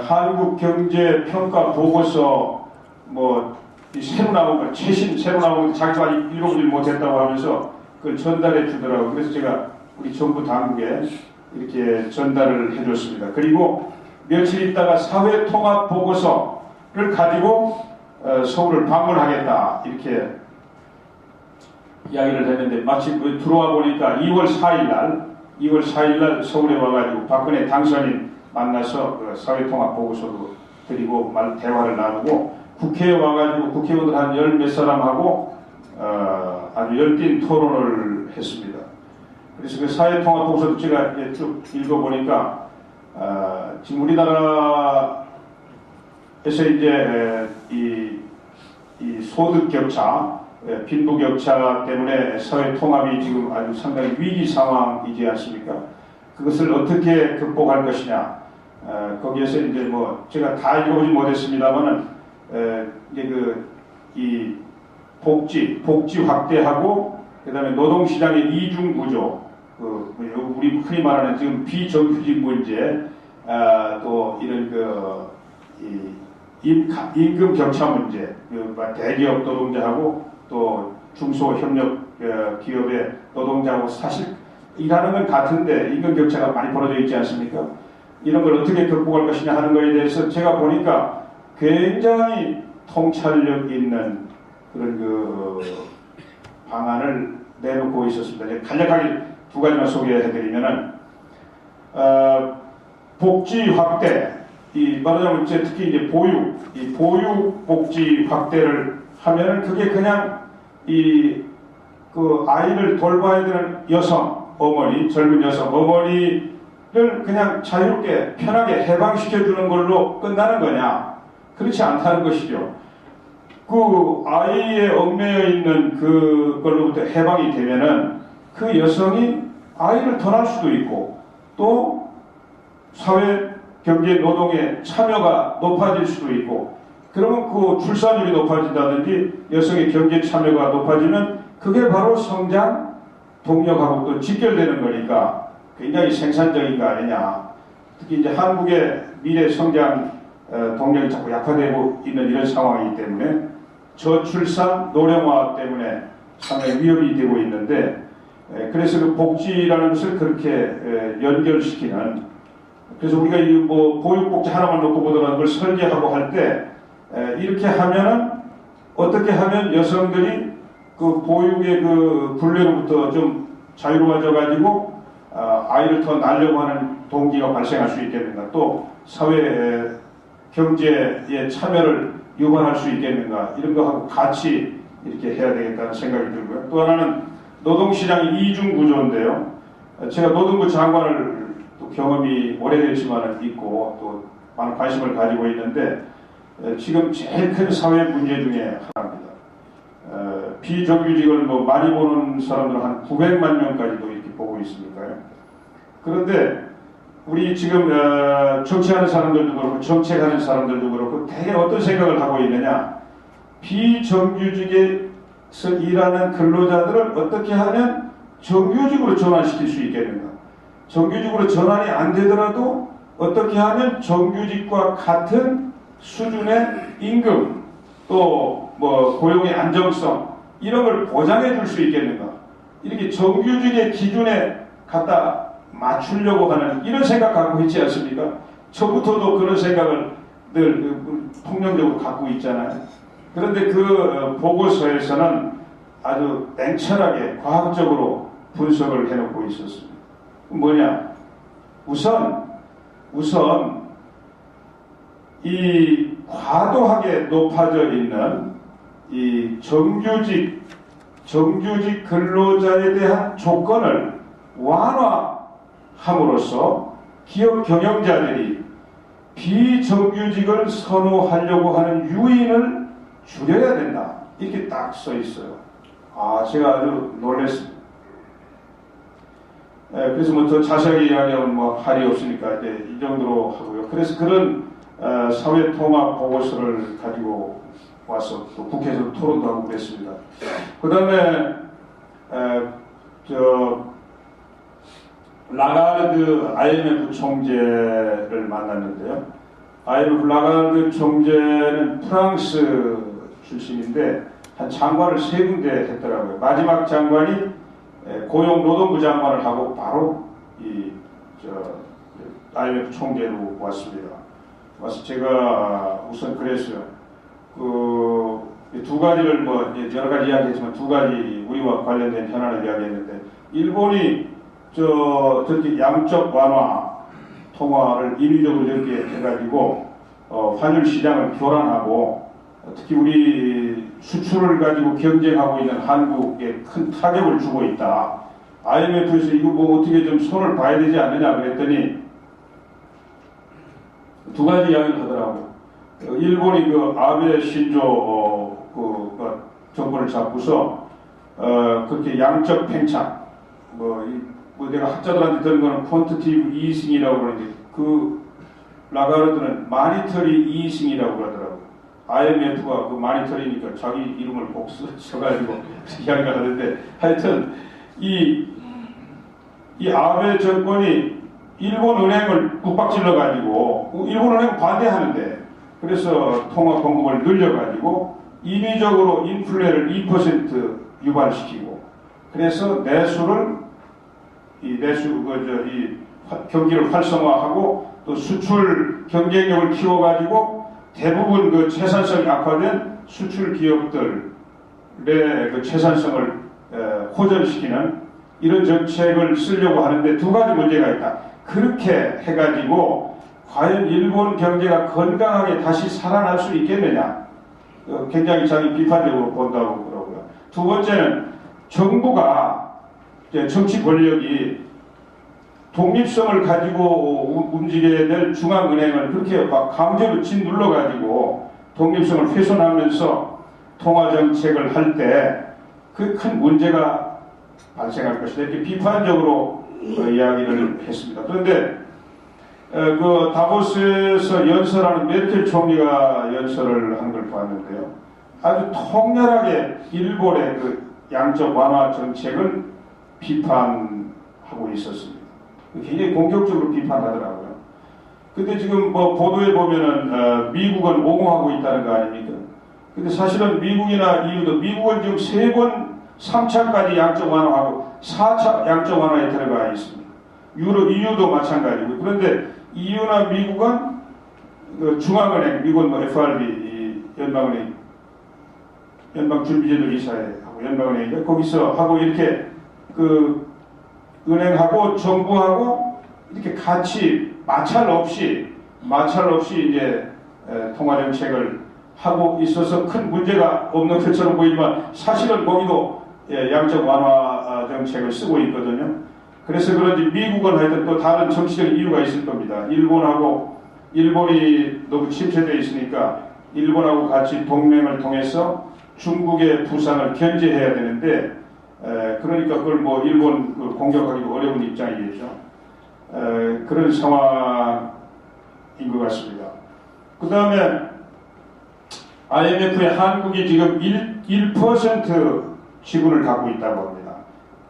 한국 경제 평가 보고서 뭐 새로 나온 거 최신 새로 나온 거 자기가 읽어보지 못했다고 하면서 그걸 전달해 주더라고요. 그래서 제가 우리 정부 당국에 이렇게 전달을 해줬습니다. 그리고 며칠 있다가 사회통합 보고서를 가지고 서울을 방문하겠다 이렇게 이야기를 했는데 마침 들어와 보니까 2월 4일 날 서울에 와가지고 박근혜 당선인 만나서 사회통합 보고서도 드리고 대화를 나누고 국회에 와가지고 국회의원들 한 열 몇 사람하고 아주 열띤 토론을 했습니다. 그래서 그 사회통합 보고서도 제가 쭉 읽어보니까 지금 우리나라에서 이제 이 소득 격차, 빈부 격차 때문에 사회 통합이 지금 아주 상당히 위기 상황이지 않습니까? 그것을 어떻게 극복할 것이냐? 거기에서 이제 뭐 제가 다 읽어보지 못했습니다만은 이제 이 복지 확대하고 그다음에 노동시장의 이중 구조, 우리 흔히 말하는 지금 비정규직 문제, 또 이런 임금 격차 문제, 대기업 노동자하고 또 중소협력 기업의 노동자하고 사실 일하는 건 같은데 임금 격차가 많이 벌어져 있지 않습니까? 이런 걸 어떻게 극복할 것이냐 하는 것에 대해서 제가 보니까 굉장히 통찰력 있는 그런 방안을 내놓고 있었습니다. 간략하게 두 가지만 소개해드리면은 복지 확대, 말하자면 특히 이제 이 보육복지 확대를 하면은 그게 그냥 그 아이를 돌봐야 되는 여성, 어머니, 젊은 여성, 어머니를 그냥 자유롭게 편하게 해방시켜 주는 걸로 끝나는 거냐? 그렇지 않다는 것이죠. 그 아이의 얽매여 있는 그걸로부터 해방이 되면은 그 여성이 아이를 더 낳을 수도 있고 또 사회, 경제, 노동에 참여가 높아질 수도 있고 그러면 그 출산율이 높아진다든지 여성의 경제 참여가 높아지면 그게 바로 성장 동력하고 또 직결되는 거니까 굉장히 생산적인 거 아니냐. 특히 이제 한국의 미래 성장 동력이 자꾸 약화되고 있는 이런 상황이기 때문에 저출산 노령화 때문에 상당히 위협이 되고 있는데 그래서 그 복지라는 것을 그렇게 연결시키는 그래서 우리가 이 보육복지 하나만 놓고 보더라도 그걸 설계하고 할 때 이렇게 하면은 어떻게 하면 여성들이 그 보육의 그 굴레로부터 좀 자유로워져 가지고 아이를 더 낳으려고 하는 동기가 발생할 수 있겠는가 또 사회 경제에 참여를 유발할 수 있겠는가 이런 거하고 같이 이렇게 해야 되겠다는 생각이 들고요. 또 하나는 노동시장이 이중 구조인데요. 제가 노동부 장관을 또 경험이 오래됐지만 있고 또 많은 관심을 가지고 있는데 지금 제일 큰 사회 문제 중에 하나입니다. 비정규직을 많이 보는 사람들은 한 900만 명까지도 이렇게 보고 있으니까요. 그런데 우리 지금 정치하는 사람들도 그렇고 정책하는 사람들도 그렇고 대개 어떤 생각을 하고 있느냐. 비정규직에서 일하는 근로자들을 어떻게 하면 정규직으로 전환시킬 수 있겠는가. 정규직으로 전환이 안 되더라도 어떻게 하면 정규직과 같은 수준의 임금 또 고용의 안정성 이런 걸 보장해 줄 수 있겠는가. 이렇게 정규직의 기준에 갖다 맞추려고 하는 이런 생각 갖고 있지 않습니까? 저부터도 그런 생각을 늘 통념적으로 갖고 있잖아요. 그런데 그 보고서에서는 아주 냉철하게 과학적으로 분석을 해놓고 있었습니다. 뭐냐? 우선 이 과도하게 높아져 있는 이 정규직 근로자에 대한 조건을 완화함으로써 기업 경영자들이 비정규직을 선호하려고 하는 요인을 줄여야 된다. 이렇게 딱 써 있어요. 제가 아주 놀랐습니다. 그래서 더 자세하게 이야기하면 할이 없으니까 이제 이 정도로 하고요. 그래서 그런 사회 통합 보고서를 가지고 와서 또 국회에서 토론도 하고 그랬습니다. 그 다음에 라가르드 IMF 총재를 만났는데요. IMF 라가르드 총재는 프랑스 출신인데 한 장관을 3군데 했더라고요. 마지막 장관이 고용노동부 장관을 하고 바로 IMF 총재로 왔습니다. 와서 제가 우선 그랬어요. 두 가지를 여러 가지 이야기했지만 두 가지 우리와 관련된 현안을 이야기했는데 일본이 저렇게 양적 완화 통화를 인위적으로 이렇게 해가지고 환율 시장을 교란하고 특히 우리 수출을 가지고 경쟁하고 있는 한국에 큰 타격을 주고 있다. IMF에서 이거 어떻게 좀 손을 봐야 되지 않느냐 그랬더니 두 가지 이야기를 하더라고. 일본이 아베 신조 정권을 잡고서 그렇게 양적 팽창 내가 학자들한테 들은 거는 퀀티티브 이징이라고 그러는데 라가르드는 마니터리 이징이라고 그러더라고. IMF가 마니터리니까 자기 이름을 꼭 써가지고 이야기를 하는데 하여튼 이 아베 정권이 일본 은행을 윽박질러 가지고 일본 은행은 반대하는데 그래서 통화 공급을 늘려가지고 인위적으로 인플레를 2% 유발시키고 그래서 경기를 활성화하고 또 수출 경쟁력을 키워가지고 대부분 생산성이 악화된 수출 기업들의 생산성을 호전시키는 이런 정책을 쓰려고 하는데 두 가지 문제가 있다. 그렇게 해가지고 과연 일본 경제가 건강하게 다시 살아날 수 있겠느냐, 굉장히 자기 비판적으로 본다고 그러고요. 두 번째는 정부가, 정치 권력이 독립성을 가지고 움직여야 될 중앙은행을 그렇게 막 강제로 짓눌러가지고 독립성을 훼손하면서 통화정책을 할 때 그 큰 문제가 발생할 것이다, 이렇게 비판적으로 이야기를 했습니다. 그런데 그 다보스에서 연설하는 메르켈 총리가 연설을 한 걸 봤는데요, 아주 통렬하게 일본의 그 양적 완화 정책을 비판하고 있었습니다. 굉장히 공격적으로 비판하더라고요. 근데 지금 뭐 보도에 보면은 미국은 옹호하고 있다는 거 아닙니까? 근데 사실은 미국이나 EU도, 미국은 지금 3번 3차까지 양적 완화하고 4차 양적 완화에 들어가 있습니다. EU도 마찬가지고. 그런데 EU나 미국은 그 중앙은행, 미국은 뭐 FRB, 연방은행, 연방준비제도 이사회하고 연방은행, 거기서 하고 이렇게 그 은행하고 정부하고 이렇게 같이 마찰 없이 이제 통화정책을 하고 있어서 큰 문제가 없는 것처럼 보이지만 사실은 거기도 양적 완화 정책을 쓰고 있거든요. 그래서 그런지 미국은 하여튼 또 다른 정치적인 이유가 있을 겁니다. 일본이 너무 침체되어 있으니까 일본하고 같이 동맹을 통해서 중국의 부상을 견제해야 되는데, 그러니까 그걸 뭐 일본 공격하기도 어려운 입장이겠죠. 그런 상황인 것 같습니다. 그 다음에 IMF의 한국이 지금 1% 지분을 갖고 있다고 합니다.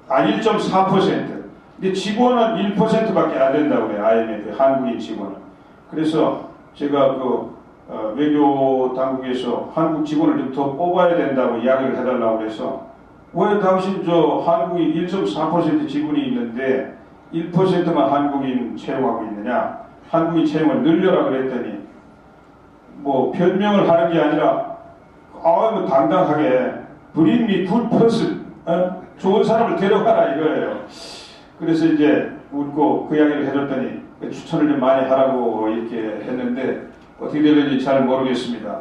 1.4%. 근데 지분은 1%밖에 안 된다고 해요. IMF의 한국인 지분은. 그래서 제가 외교 당국에서 한국 지분을 좀 더 뽑아야 된다고 이야기를 해달라고 해서, 왜 당신 한국이 1.4% 지분이 있는데 1%만 한국인 채용하고 있느냐, 한국인 채용을 늘려라 그랬더니 뭐 변명을 하는 게 아니라 뭐 당당하게 bring me good person, 좋은 사람을 데려가라 이거예요. 그래서 이제 웃고 그 이야기를 해줬더니 추천을 좀 많이 하라고 이렇게 했는데 어떻게 될는지 잘 모르겠습니다.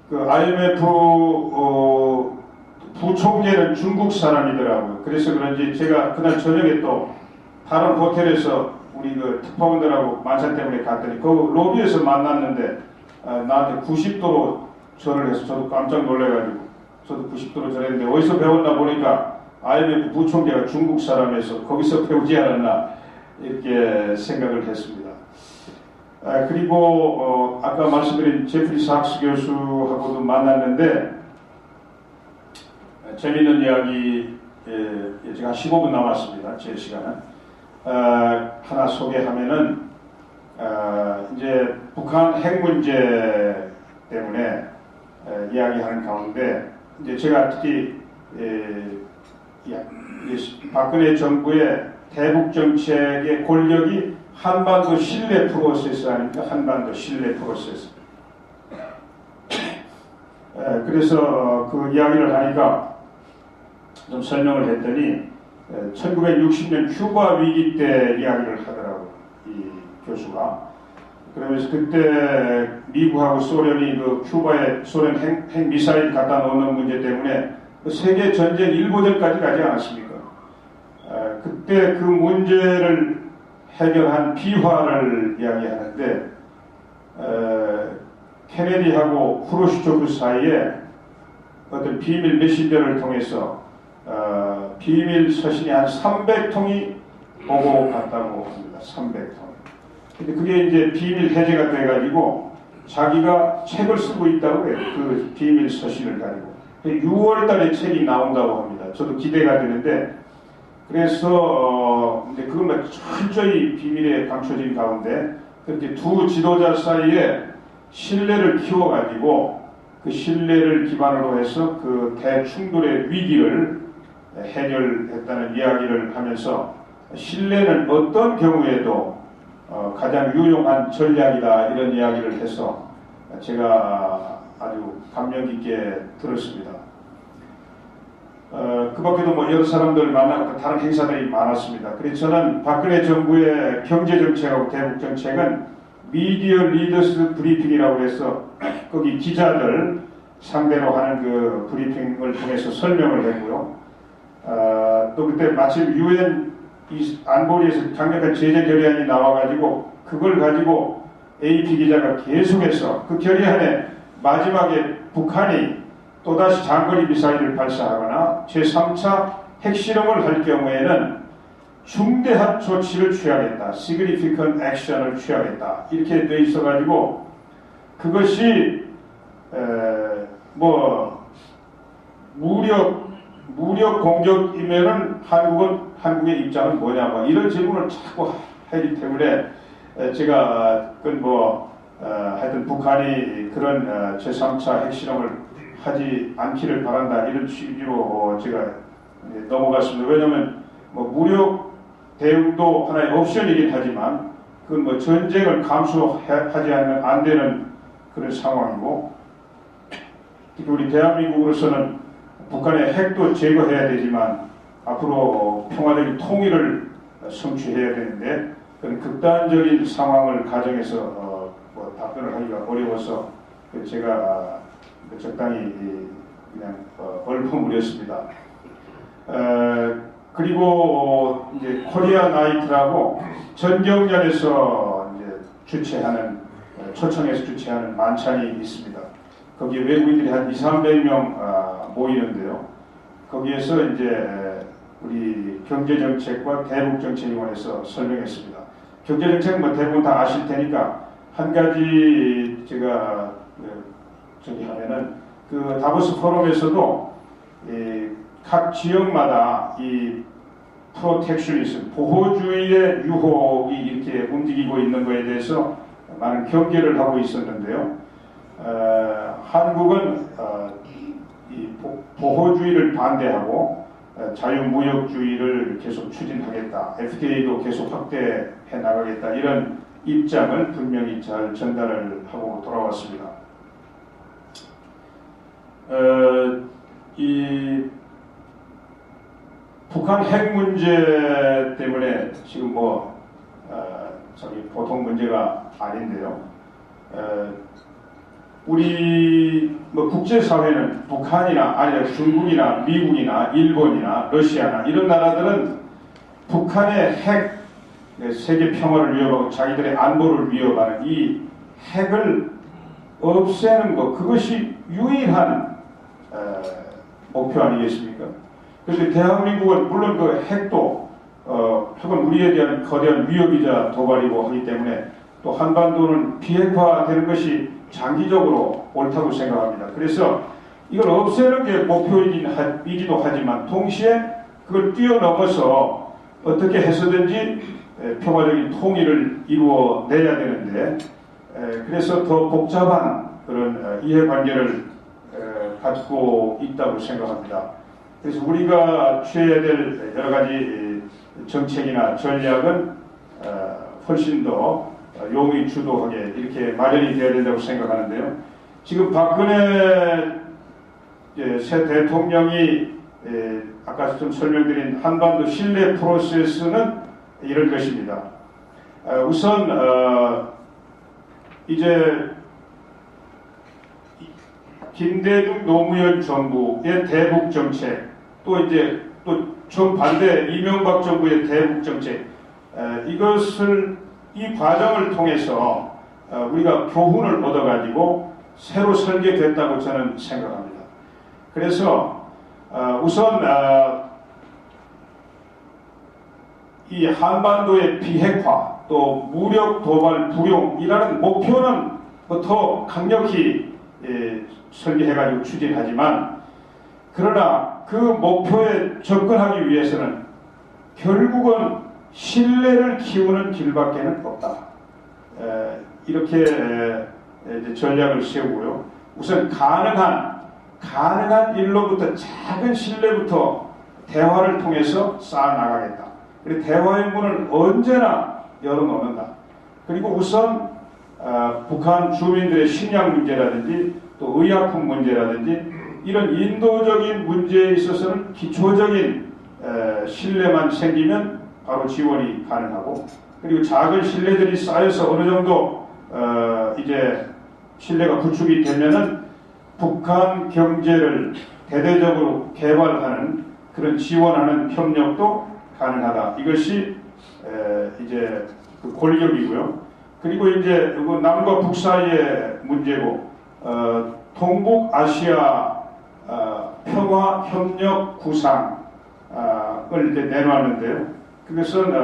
그 IMF 부총재는 중국 사람이더라고요. 그래서 그런지 제가 그날 저녁에 또 다른 호텔에서 우리 그 특파원들하고 만찬 때문에 갔더니 그 로비에서 만났는데 나한테 90도로 절을 해서 저도 깜짝 놀래가지고 저도 90도로 절했는데 어디서 배웠나 보니까 IMF 부총재가 중국 사람에서 거기서 배우지 않았나 이렇게 생각을 했습니다. 그리고 아까 말씀드린 제프리 삭스 교수하고도 만났는데 재미있는 이야기, 제가 15분 남았습니다. 제 시간은. 하나 소개하면은 이제 북한 핵 문제 때문에 이야기하는 가운데 이제 제가 특히 박근혜 정부의 대북 정책의 권력이 한반도 신뢰 프로세스 아닙니까? 한반도 신뢰 프로세스. 그래서 그 이야기를 하니까 좀 설명을 했더니 1960년 큐바 위기 때 이야기를 하더라고요, 이 교수가. 그러면서 그때 미국하고 소련이 그 큐바에 소련 핵 미사일 갖다 놓는 문제 때문에 그 세계 전쟁 1보전까지 가지 않았습니까? 그때 그 문제를 해결한 비화를 이야기하는데, 케네디하고 크루시초프 사이에 어떤 비밀 메신저를 통해서 비밀 서신이 한 300통이 오고 갔다고 합니다. 300통. 근데 그게 이제 비밀 해제가 돼가지고 자기가 책을 쓰고 있다고 해요. 그 비밀 서신을 가지고. 6월 달에 책이 나온다고 합니다. 저도 기대가 되는데, 그래서 이제 그것만 철저히 비밀에 감춰진 가운데 그렇게 두 지도자 사이에 신뢰를 키워가지고 그 신뢰를 기반으로 해서 그 대충돌의 위기를 해결했다는 이야기를 하면서, 신뢰는 어떤 경우에도 가장 유용한 전략이다 이런 이야기를 해서 제가 아주 감명 깊게 들었습니다. 그 밖에도 뭐 여러 사람들 만나고 다른 행사들이 많았습니다. 그래서 저는 박근혜 정부의 경제정책하고 대북정책은 미디어 리더스 브리핑이라고 해서 거기 기자들 상대로 하는 그 브리핑을 통해서 설명을 했고요. 또 그때 마침 UN 안보리에서 강력한 제재 결의안이 나와가지고 그걸 가지고 AP 기자가 계속해서 그 결의안에 마지막에 북한이 또다시 장거리 미사일을 발사하거나 제3차 핵실험을 할 경우에는 중대한 조치를 취하겠다. significant action을 취하겠다. 이렇게 돼 있어가지고 그것이 뭐 무력 공격이면은 한국의 입장은 뭐냐, 뭐 이런 질문을 자꾸 하기 때문에 제가 그건 하여튼 북한이 그런 제3차 핵실험을 하지 않기를 바란다 이런 취지로 제가 넘어갔습니다. 왜냐하면 뭐 무력 대응도 하나의 옵션이긴 하지만 그건 뭐 전쟁을 감수하지 않으면 안 되는 그런 상황이고, 특히 우리 대한민국으로서는 북한의 핵도 제거해야 되지만 앞으로 평화적인 통일을 성취해야 되는데 그런 극단적인 상황을 가정해서 답변을 하기가 어려워서 제가 적당히 그냥 얼버무렸습니다. 그리고 이제 코리아 나이트라고 전경련에서 이제 초청해서 주최하는 만찬이 있습니다. 거기에 외국인들이 한 200~300명 모이는데요. 거기에서 이제 우리 경제정책과 대북정책위원회에서 설명했습니다. 경제정책은 뭐 대부분 다 아실 테니까 한 가지 제가 하면은 그 다보스 포럼에서도 각 지역마다 이 프로텍셔니즘, 보호주의의 유혹이 이렇게 움직이고 있는 것에 대해서 많은 경계를 하고 있었는데요. 한국은 이 보호주의를 반대하고 자유무역주의를 계속 추진하겠다, FTA도 계속 확대해 나가겠다, 이런 입장을 분명히 잘 전달을 하고 돌아왔습니다. 이 북한 핵 문제 때문에 지금 보통 문제가 아닌데요. 우리 국제사회는 북한이나 아니면 중국이나 미국이나 일본이나 러시아나 이런 나라들은 북한의 핵, 세계 평화를 위협하고 자기들의 안보를 위협하는 이 핵을 없애는 것, 그것이 유일한 목표 아니겠습니까? 그런데 대한민국은 물론 그 핵도 핵은 우리에 대한 거대한 위협이자 도발이고 하기 때문에 또 한반도는 비핵화되는 것이 장기적으로 옳다고 생각합니다. 그래서 이걸 없애는 게 목표이기도 하지만 동시에 그걸 뛰어넘어서 어떻게 해서든지 평화적인 통일을 이루어내야 되는데, 그래서 더 복잡한 그런 이해관계를 갖고 있다고 생각합니다. 그래서 우리가 취해야 될 여러 가지 정책이나 전략은 훨씬 더 용의 주도하게 이렇게 마련이 되어야 된다고 생각하는데요. 지금 박근혜 새 대통령이 아까 좀 설명드린 한반도 신뢰 프로세스는 이런 것입니다. 우선 이제 김대중 노무현 정부의 대북 정책, 또 이제 또 정반대 이명박 정부의 대북 정책, 이 과정을 통해서 우리가 교훈을 얻어가지고 새로 설계됐다고 저는 생각합니다. 그래서 우선 이 한반도의 비핵화, 또 무력 도발 불용이라는 목표는 더 강력히 설계해가지고 추진하지만, 그러나 그 목표에 접근하기 위해서는 결국은 신뢰를 키우는 길밖에는 없다. 이렇게 전략을 세우고요. 우선 가능한 일로부터 작은 신뢰부터 대화를 통해서 쌓아나가겠다. 그리고 대화의 문을 언제나 열어놓는다. 그리고 우선 북한 주민들의 식량 문제라든지 또 의약품 문제라든지 이런 인도적인 문제에 있어서는 기초적인 신뢰만 생기면 바로 지원이 가능하고, 그리고 작은 신뢰들이 쌓여서 어느 정도 이제 신뢰가 구축이 되면은 북한 경제를 대대적으로 개발하는 그런 지원하는 협력도 가능하다. 이것이 이제 그 골격이고요. 그리고 이제 남과 북 사이의 문제고, 동북아시아 평화 협력 구상을 이제 내놓았는데요. 그것은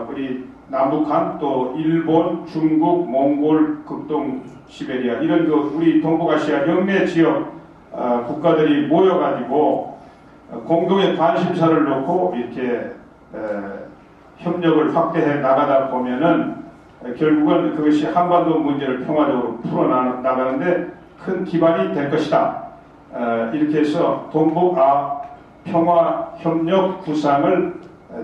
우리 남북한, 또 일본, 중국, 몽골, 극동 시베리아 이런 우리 동북아시아 영내 지역 국가들이 모여가지고 공동의 관심사를 놓고 이렇게 협력을 확대해 나가다 보면은 결국은 그것이 한반도 문제를 평화적으로 풀어나가는데 큰 기반이 될 것이다. 이렇게 해서 동북아 평화협력 구상을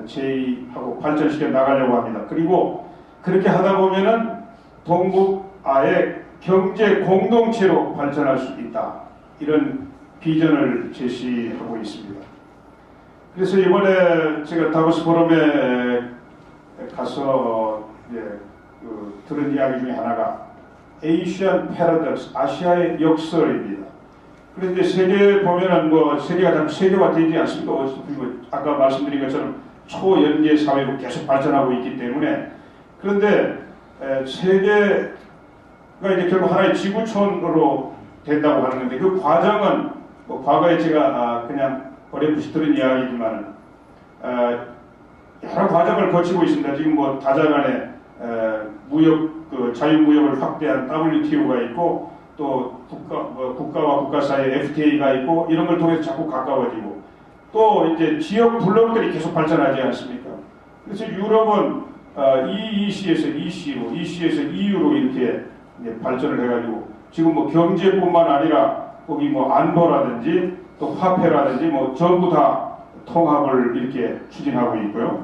제의하고 발전시켜 나가려고 합니다. 그리고 그렇게 하다 보면은 동북아의 경제 공동체로 발전할 수 있다. 이런 비전을 제시하고 있습니다. 그래서 이번에 제가 다보스 포럼에 가서 들은 이야기 중에 하나가 Asian Paradox, 아시아의 역설입니다. 그런데 세계 보면은 세계가 다 세계화 되지 않습니까? 아까 말씀드린 것처럼 초연계 사회로 계속 발전하고 있기 때문에. 그런데 세계가 이제 결국 하나의 지구촌으로 된다고 하는 건데, 그 과정은 과거에 제가 그냥 어렴풋이 들은 이야기지만 여러 과정을 거치고 있습니다. 지금 다자간에 무역 자유무역을 확대한 WTO가 있고, 또 국가와 국가 사이에 FTA가 있고, 이런 걸 통해서 자꾸 가까워지고, 또 이제 지역 블록들이 계속 발전하지 않습니까? 그래서 유럽은 EEC에서 EC로, EC에서 EU로 이렇게 발전을 해가지고 지금 경제뿐만 아니라 거기 안보라든지 또 화폐라든지 전부 다 통합을 이렇게 추진하고 있고요.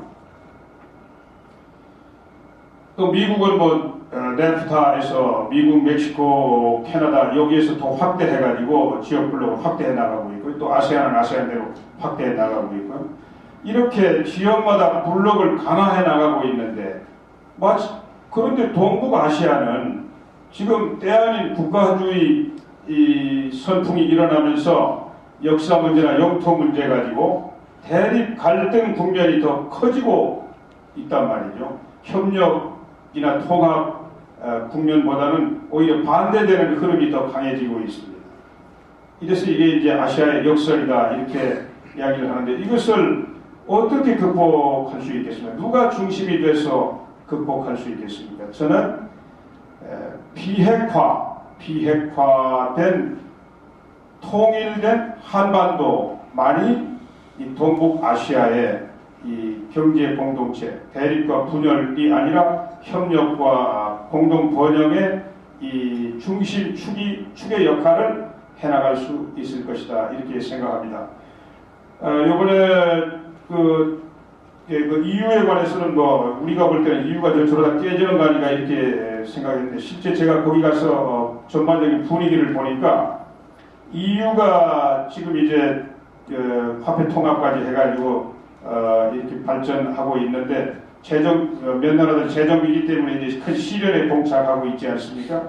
또 미국은 네프타에서 미국, 멕시코, 캐나다 여기에서 더 확대해가지고 지역 블록을 확대해 나가고 있고, 또 아세안은 아세안대로 확대해 나가고 있고요. 이렇게 지역마다 블록을 강화해 나가고 있는데, 그런데 동북아시아는 지금 때 아닌 국가주의 선풍이 일어나면서 역사 문제나 영토 문제 가지고 대립 갈등 국면이 더 커지고 있단 말이죠. 협력이나 통합 국면보다는 오히려 반대되는 흐름이 더 강해지고 있습니다. 이래서 이게 이제 아시아의 역설이다, 이렇게 이야기를 하는데, 이것을 어떻게 극복할 수 있겠습니까? 누가 중심이 돼서 극복할 수 있겠습니까? 저는 비핵화된 통일된 한반도만이 이 동북아시아의 이 경제 공동체, 대립과 분열이 아니라 협력과 공동 번영의 이 중심 축의 역할을 해나갈 수 있을 것이다, 이렇게 생각합니다. 이번에 EU에 관해서는 우리가 볼 때는 EU가 저러다 깨지는 거 아닌가 이렇게 생각했는데, 실제 제가 거기 가서 전반적인 분위기를 보니까 EU가 지금 이제 화폐 통합까지 해가지고 이렇게 발전하고 있는데, 몇 나라들 재정 위기 때문에 이제 큰 시련에 봉착하고 있지 않습니까?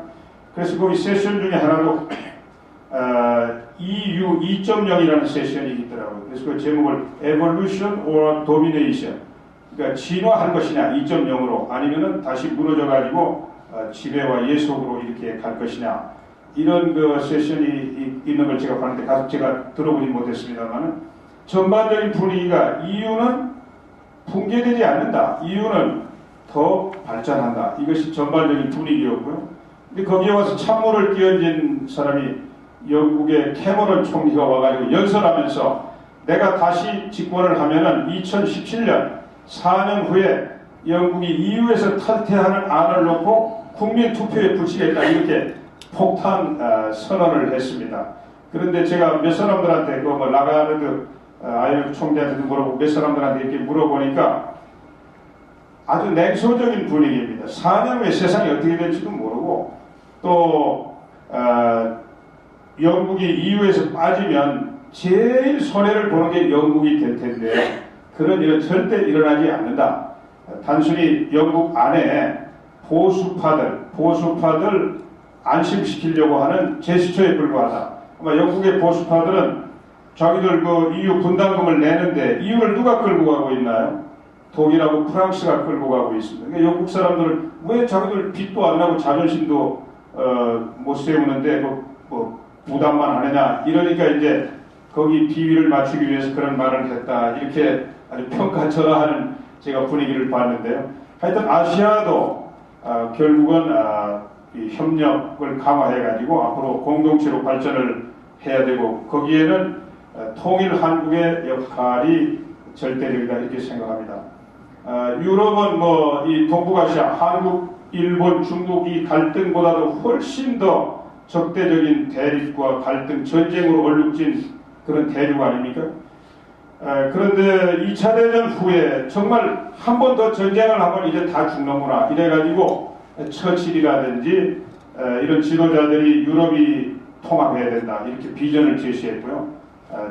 그래서 거기 세션 중에 하나도 EU 2.0이라는 세션이 있더라고요. 그래서 그 제목을 Evolution or Domination, 그러니까 진화할 것이냐 2.0으로, 아니면은 다시 무너져가지고 지배와 예속으로 이렇게 갈 것이냐, 이런 세션이 있는 걸 제가 봤는데, 가서 제가 들어보지 못했습니다만은 전반적인 분위기가 EU는 붕괴되지 않는다, EU는 더 발전한다, 이것이 전반적인 분위기였고요. 근데 거기에 와서 찬물을 끼얹은 사람이 영국의 캐머런 총리가 와가지고 연설하면서, 내가 다시 집권을 하면은 2017년 4년 후에 영국이 EU에서 탈퇴하는 안을 놓고 국민 투표에 붙이겠다, 이렇게 폭탄 선언을 했습니다. 그런데 제가 몇 사람들한테 라가르드 IMF 총재한테도 물어보고 몇 사람들한테 이렇게 물어보니까 아주 냉소적인 분위기입니다. 4년 후에 세상이 어떻게 될지도 모르고, 또 영국이 EU에서 빠지면 제일 손해를 보는 게 영국이 될 텐데 그런 일은 절대 일어나지 않는다. 단순히 영국 안에 보수파들 안심시키려고 하는 제스처에 불과하다. 아마 영국의 보수파들은 자기들 그 EU 분담금을 내는데 EU를 누가 끌고 가고 있나요? 독일하고 프랑스가 끌고 가고 있습니다. 그러니까 영국 사람들은 왜 자기들 빚도 안 나고 자존심도 못 세우는데 뭐 부담만 하느냐 이러니까 이제 거기 비위를 맞추기 위해서 그런 말을 했다. 이렇게 아주 평가절하하는 제가 분위기를 봤는데요. 하여튼 아시아도 결국은 이 협력을 강화해가지고 앞으로 공동체로 발전을 해야 되고 거기에는 통일 한국의 역할이 절대적이다 이렇게 생각합니다. 유럽은 뭐 이 동북아시아, 한국, 일본, 중국 이 갈등보다도 훨씬 더 적대적인 대립과 갈등, 전쟁으로 얼룩진 그런 대륙 아닙니까? 그런데 2차 대전 후에 정말 한 번 더 전쟁을 하면 이제 다 죽는구나 이래가지고 처칠이라든지 이런 지도자들이 유럽이 통합해야 된다 이렇게 비전을 제시했고요.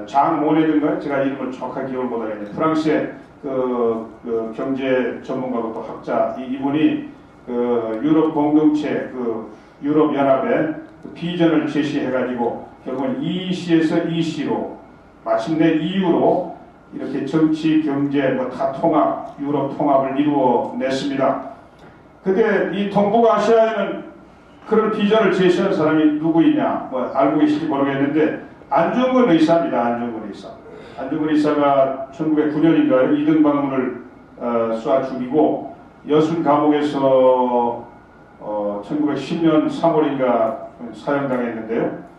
장 모네든가 제가 이름을 정확하게 기억을 못하겠는데 프랑스의 그 경제 전문가고 또 학자 이분이 그 유럽 공동체 그 유럽 연합의 그 비전을 제시해가지고 결국은 EC에서 EC로 마침내 EU로 이렇게 정치, 경제 뭐 다 통합, 유럽 통합을 이루어냈습니다. 근데 이 동북아시아에는 그런 비전을 제시한 사람이 누구이냐 뭐 알고 계실지 모르겠는데 안중근 의사입니다. 안중근 의사가 1909년인가요? 이등방문을 쏴 죽이고 여순 감옥에서 1910년 3월인가 사형당했는데요.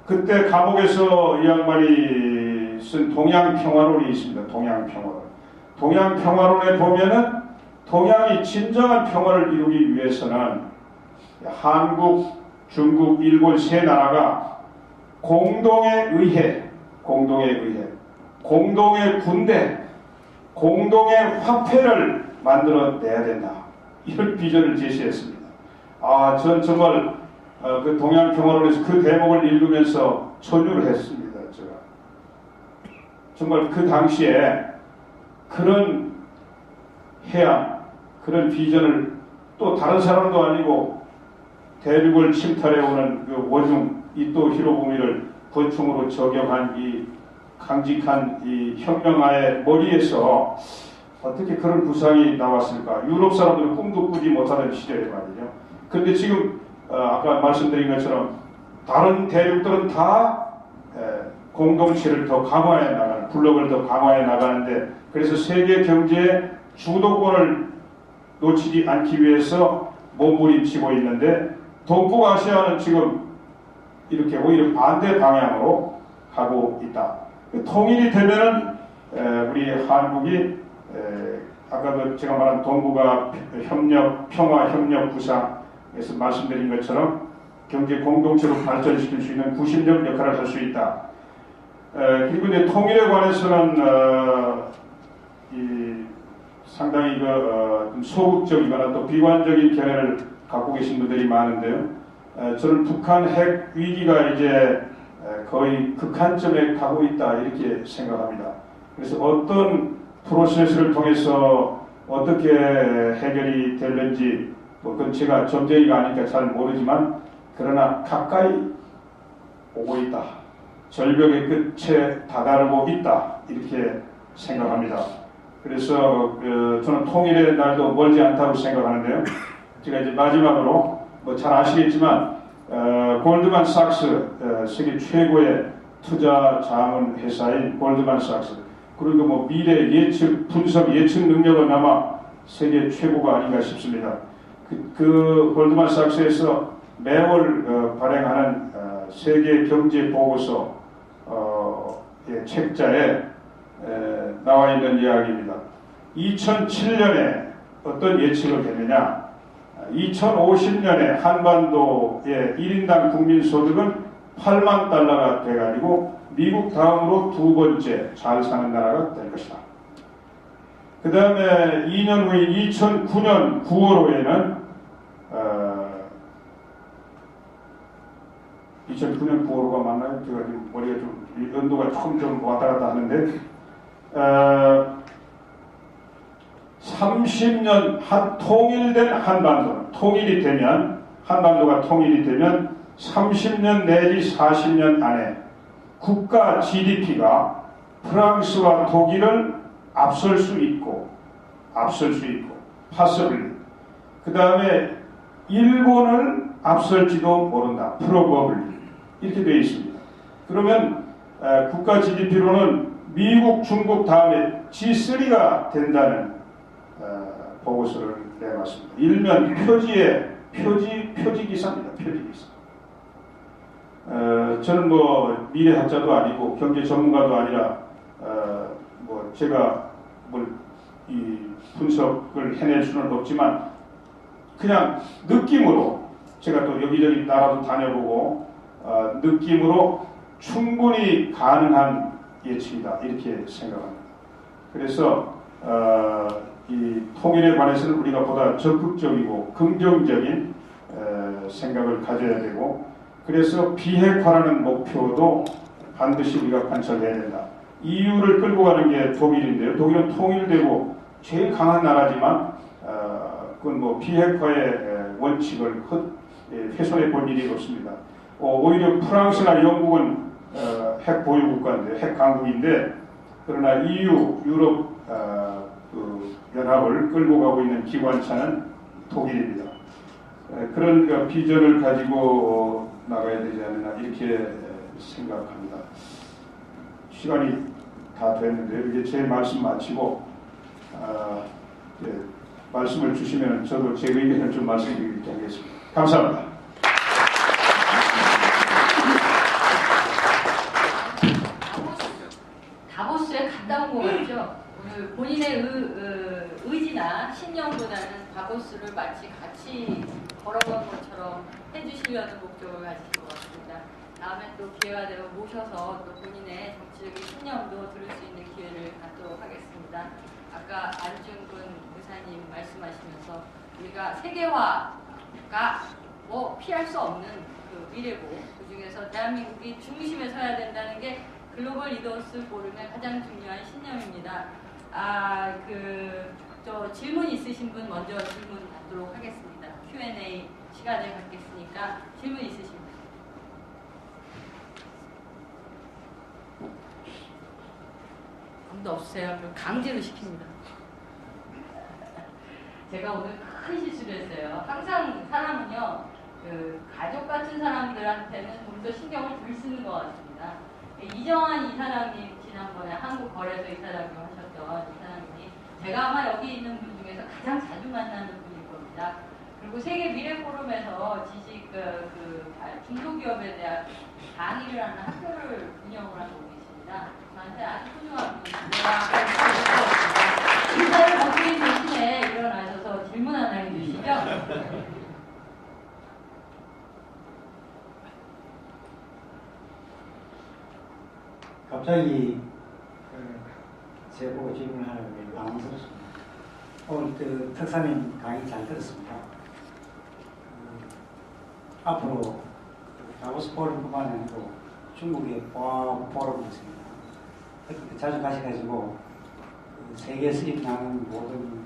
그때 감옥에서 이 양반이 쓴 동양평화론이 있습니다. 동양평화론에 보면은 동양이 진정한 평화를 이루기 위해서는 한국, 중국, 일본 세 나라가 공동의 의회, 공동의 군대, 공동의 화폐를 만들어내야 된다. 이런 비전을 제시했습니다. 전 정말 그 동양평화론에서 그 대목을 읽으면서 천유를 했습니다. 제가 정말 그 당시에 그런 해안, 그런 비전을 또 다른 사람도 아니고 대륙을 침탈해오는 그 원흉 이토 히로부미를 권총으로 저격한 이 강직한 이 혁명가의 머리에서 어떻게 그런 구상이 나왔을까? 유럽 사람들은 꿈도 꾸지 못하던 시절에 말이죠. 그런데 지금 아까 말씀드린 것처럼 다른 대륙들은 다 공동체를 더 강화해 나가는, 블록을 더 강화해 나가는데 그래서 세계 경제의 주도권을 놓치지 않기 위해서 몸부림치고 있는데 동북아시아는 지금 이렇게 오히려 반대 방향으로 가고 있다. 통일이 되면은 우리 한국이 아까 제가 말한 동북아 협력, 평화 협력 구상에서 말씀드린 것처럼 경제 공동체로 발전시킬 수 있는 구심적 역할을 할 수 있다. 그리고 이제 통일에 관해서는 상당히 좀 소극적이거나 또 비관적인 견해를 갖고 계신 분들이 많은데요. 저는 북한 핵 위기가 이제 거의 극한점에 가고 있다 이렇게 생각합니다. 그래서 어떤 프로세스를 통해서 어떻게 해결이 될는지 그건 제가 점쟁이가 아니니까 잘 모르지만 그러나 가까이 오고 있다. 절벽의 끝에 다다르고 있다 이렇게 생각합니다. 그래서 저는 통일의 날도 멀지 않다고 생각하는데요. 제가 이제 마지막으로 잘 아시겠지만 골드만삭스 세계 최고의 투자 자문 회사인 골드만삭스 그리고 미래 예측 분석 예측 능력은 아마 세계 최고가 아닌가 싶습니다. 그 골드만삭스에서 매월 발행하는 세계 경제 보고서 책자에 나와 있는 이야기입니다. 2007년에 어떤 예측을 했느냐? 2050년에 한반도의 1인당 국민소득은 8만 달러가 돼가지고 미국 다음으로 두 번째 잘 사는 나라가 될 것이다. 그 다음에 2년 후인 2009년 9월호에는 2009년 9월호가 맞나요? 제가 지금 머리가 좀 이 연도가 조금 좀 왔다 갔다 하는데 30년 통일된 한반도, 통일이 되면 한반도가 통일이 되면 30년 내지 40년 안에 국가 GDP가 프랑스와 독일을 앞설 수 있고 possibly 그 다음에 일본을 앞설지도 모른다. probably 이렇게 되어 있습니다. 그러면 국가 GDP로는 미국, 중국 다음에 G3가 된다는 보고서를 내놨습니다. 일면 표지 기사입니다. 표지 기사. 저는 뭐 미래학자도 아니고 경제 전문가도 아니라 뭐 제가 이 분석을 해낼 수는 없지만 그냥 느낌으로 제가 또 여기저기 나라도 다녀보고 느낌으로 충분히 가능한 예측이다 이렇게 생각합니다. 그래서 이 통일에 관해서는 우리가 보다 적극적이고 긍정적인 생각을 가져야 되고 그래서 비핵화라는 목표도 반드시 우리가 관철해야 된다. EU를 끌고 가는 게 독일인데요. 독일은 통일되고 제일 강한 나라지만 그건 뭐 비핵화의 원칙을 훼손해 볼 일이 없습니다. 오히려 프랑스나 영국은 핵 보유 국가인데 핵 강국인데 그러나 EU 유럽 그 연합을 끌고 가고 있는 기관차는 독일입니다. 그런 비전을 가지고 나가야 되지 않나 이렇게 생각합니다. 시간이 다 됐는데요. 이제 제 말씀 마치고 말씀을 주시면 저도 제 의견을 좀 말씀드리도록 하겠습니다. 감사합니다. 다보스에 갔다 온 것 같죠? 오늘 본인의 의지나 신념보다는 다보스를 마치 같이 걸어간 것처럼 해주시려는 목적을 가지신 것 같습니다. 다음에 또 기회가 되면 모셔서 또 본인의 정치적인 신념도 들을 수 있는 기회를 갖도록 하겠습니다. 아까 안중근 의사님 말씀하시면서 우리가 세계화가 뭐 피할 수 없는 그 미래고 그 중에서 대한민국이 중심에 서야 된다는 게 글로벌 리더스 포럼의 가장 중요한 신념입니다. 저 질문 있으신 분 먼저 질문 받도록 하겠습니다. Q&A 시간을 갖겠으니까 질문 있으신 분. 아무도 없으세요? 그럼 강제로 시킵니다. 제가 오늘 큰 실수를 했어요. 항상 사람은요, 가족 같은 사람들한테는 좀 더 신경을 덜 쓰는 것 같습니다. 이정환 이사장님, 지난번에 한국거래소 이사장님 하셨던 이사장님이 제가 아마 여기 있는 분 중에서 가장 자주 만나는 분일 겁니다. 그리고 세계 미래 포럼에서 지식 중소기업에 대한 강의를 하는 학교를 운영을 하고 계십니다. 저한테 아주 훌륭한 분입니다. 인사를 받기 대신에 일어나셔서 질문 하나 해주시죠. 갑자기 제보고 질문하는 게 당황스럽습니다. 오늘 특사님 강의 잘 들었습니다. 앞으로 다보스 포럼뿐만 아니고 중국의 보아 포럼이 있습니다. 자주 가셔가지고 세계에서 일어나는 모든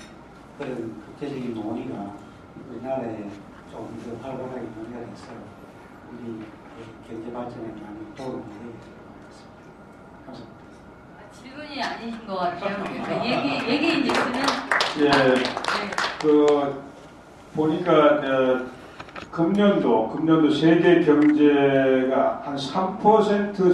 그런 국제적인 논의가 우리나라에 좀 더 활발하게 논의가 돼서 우리 경제 발전에 많이 도움이 되겠습니다. 감사합니다. 질문이 아니신 것 같아요. 그러니까 얘기 뉴스는 보니까 금년도 세계 경제가 한 3%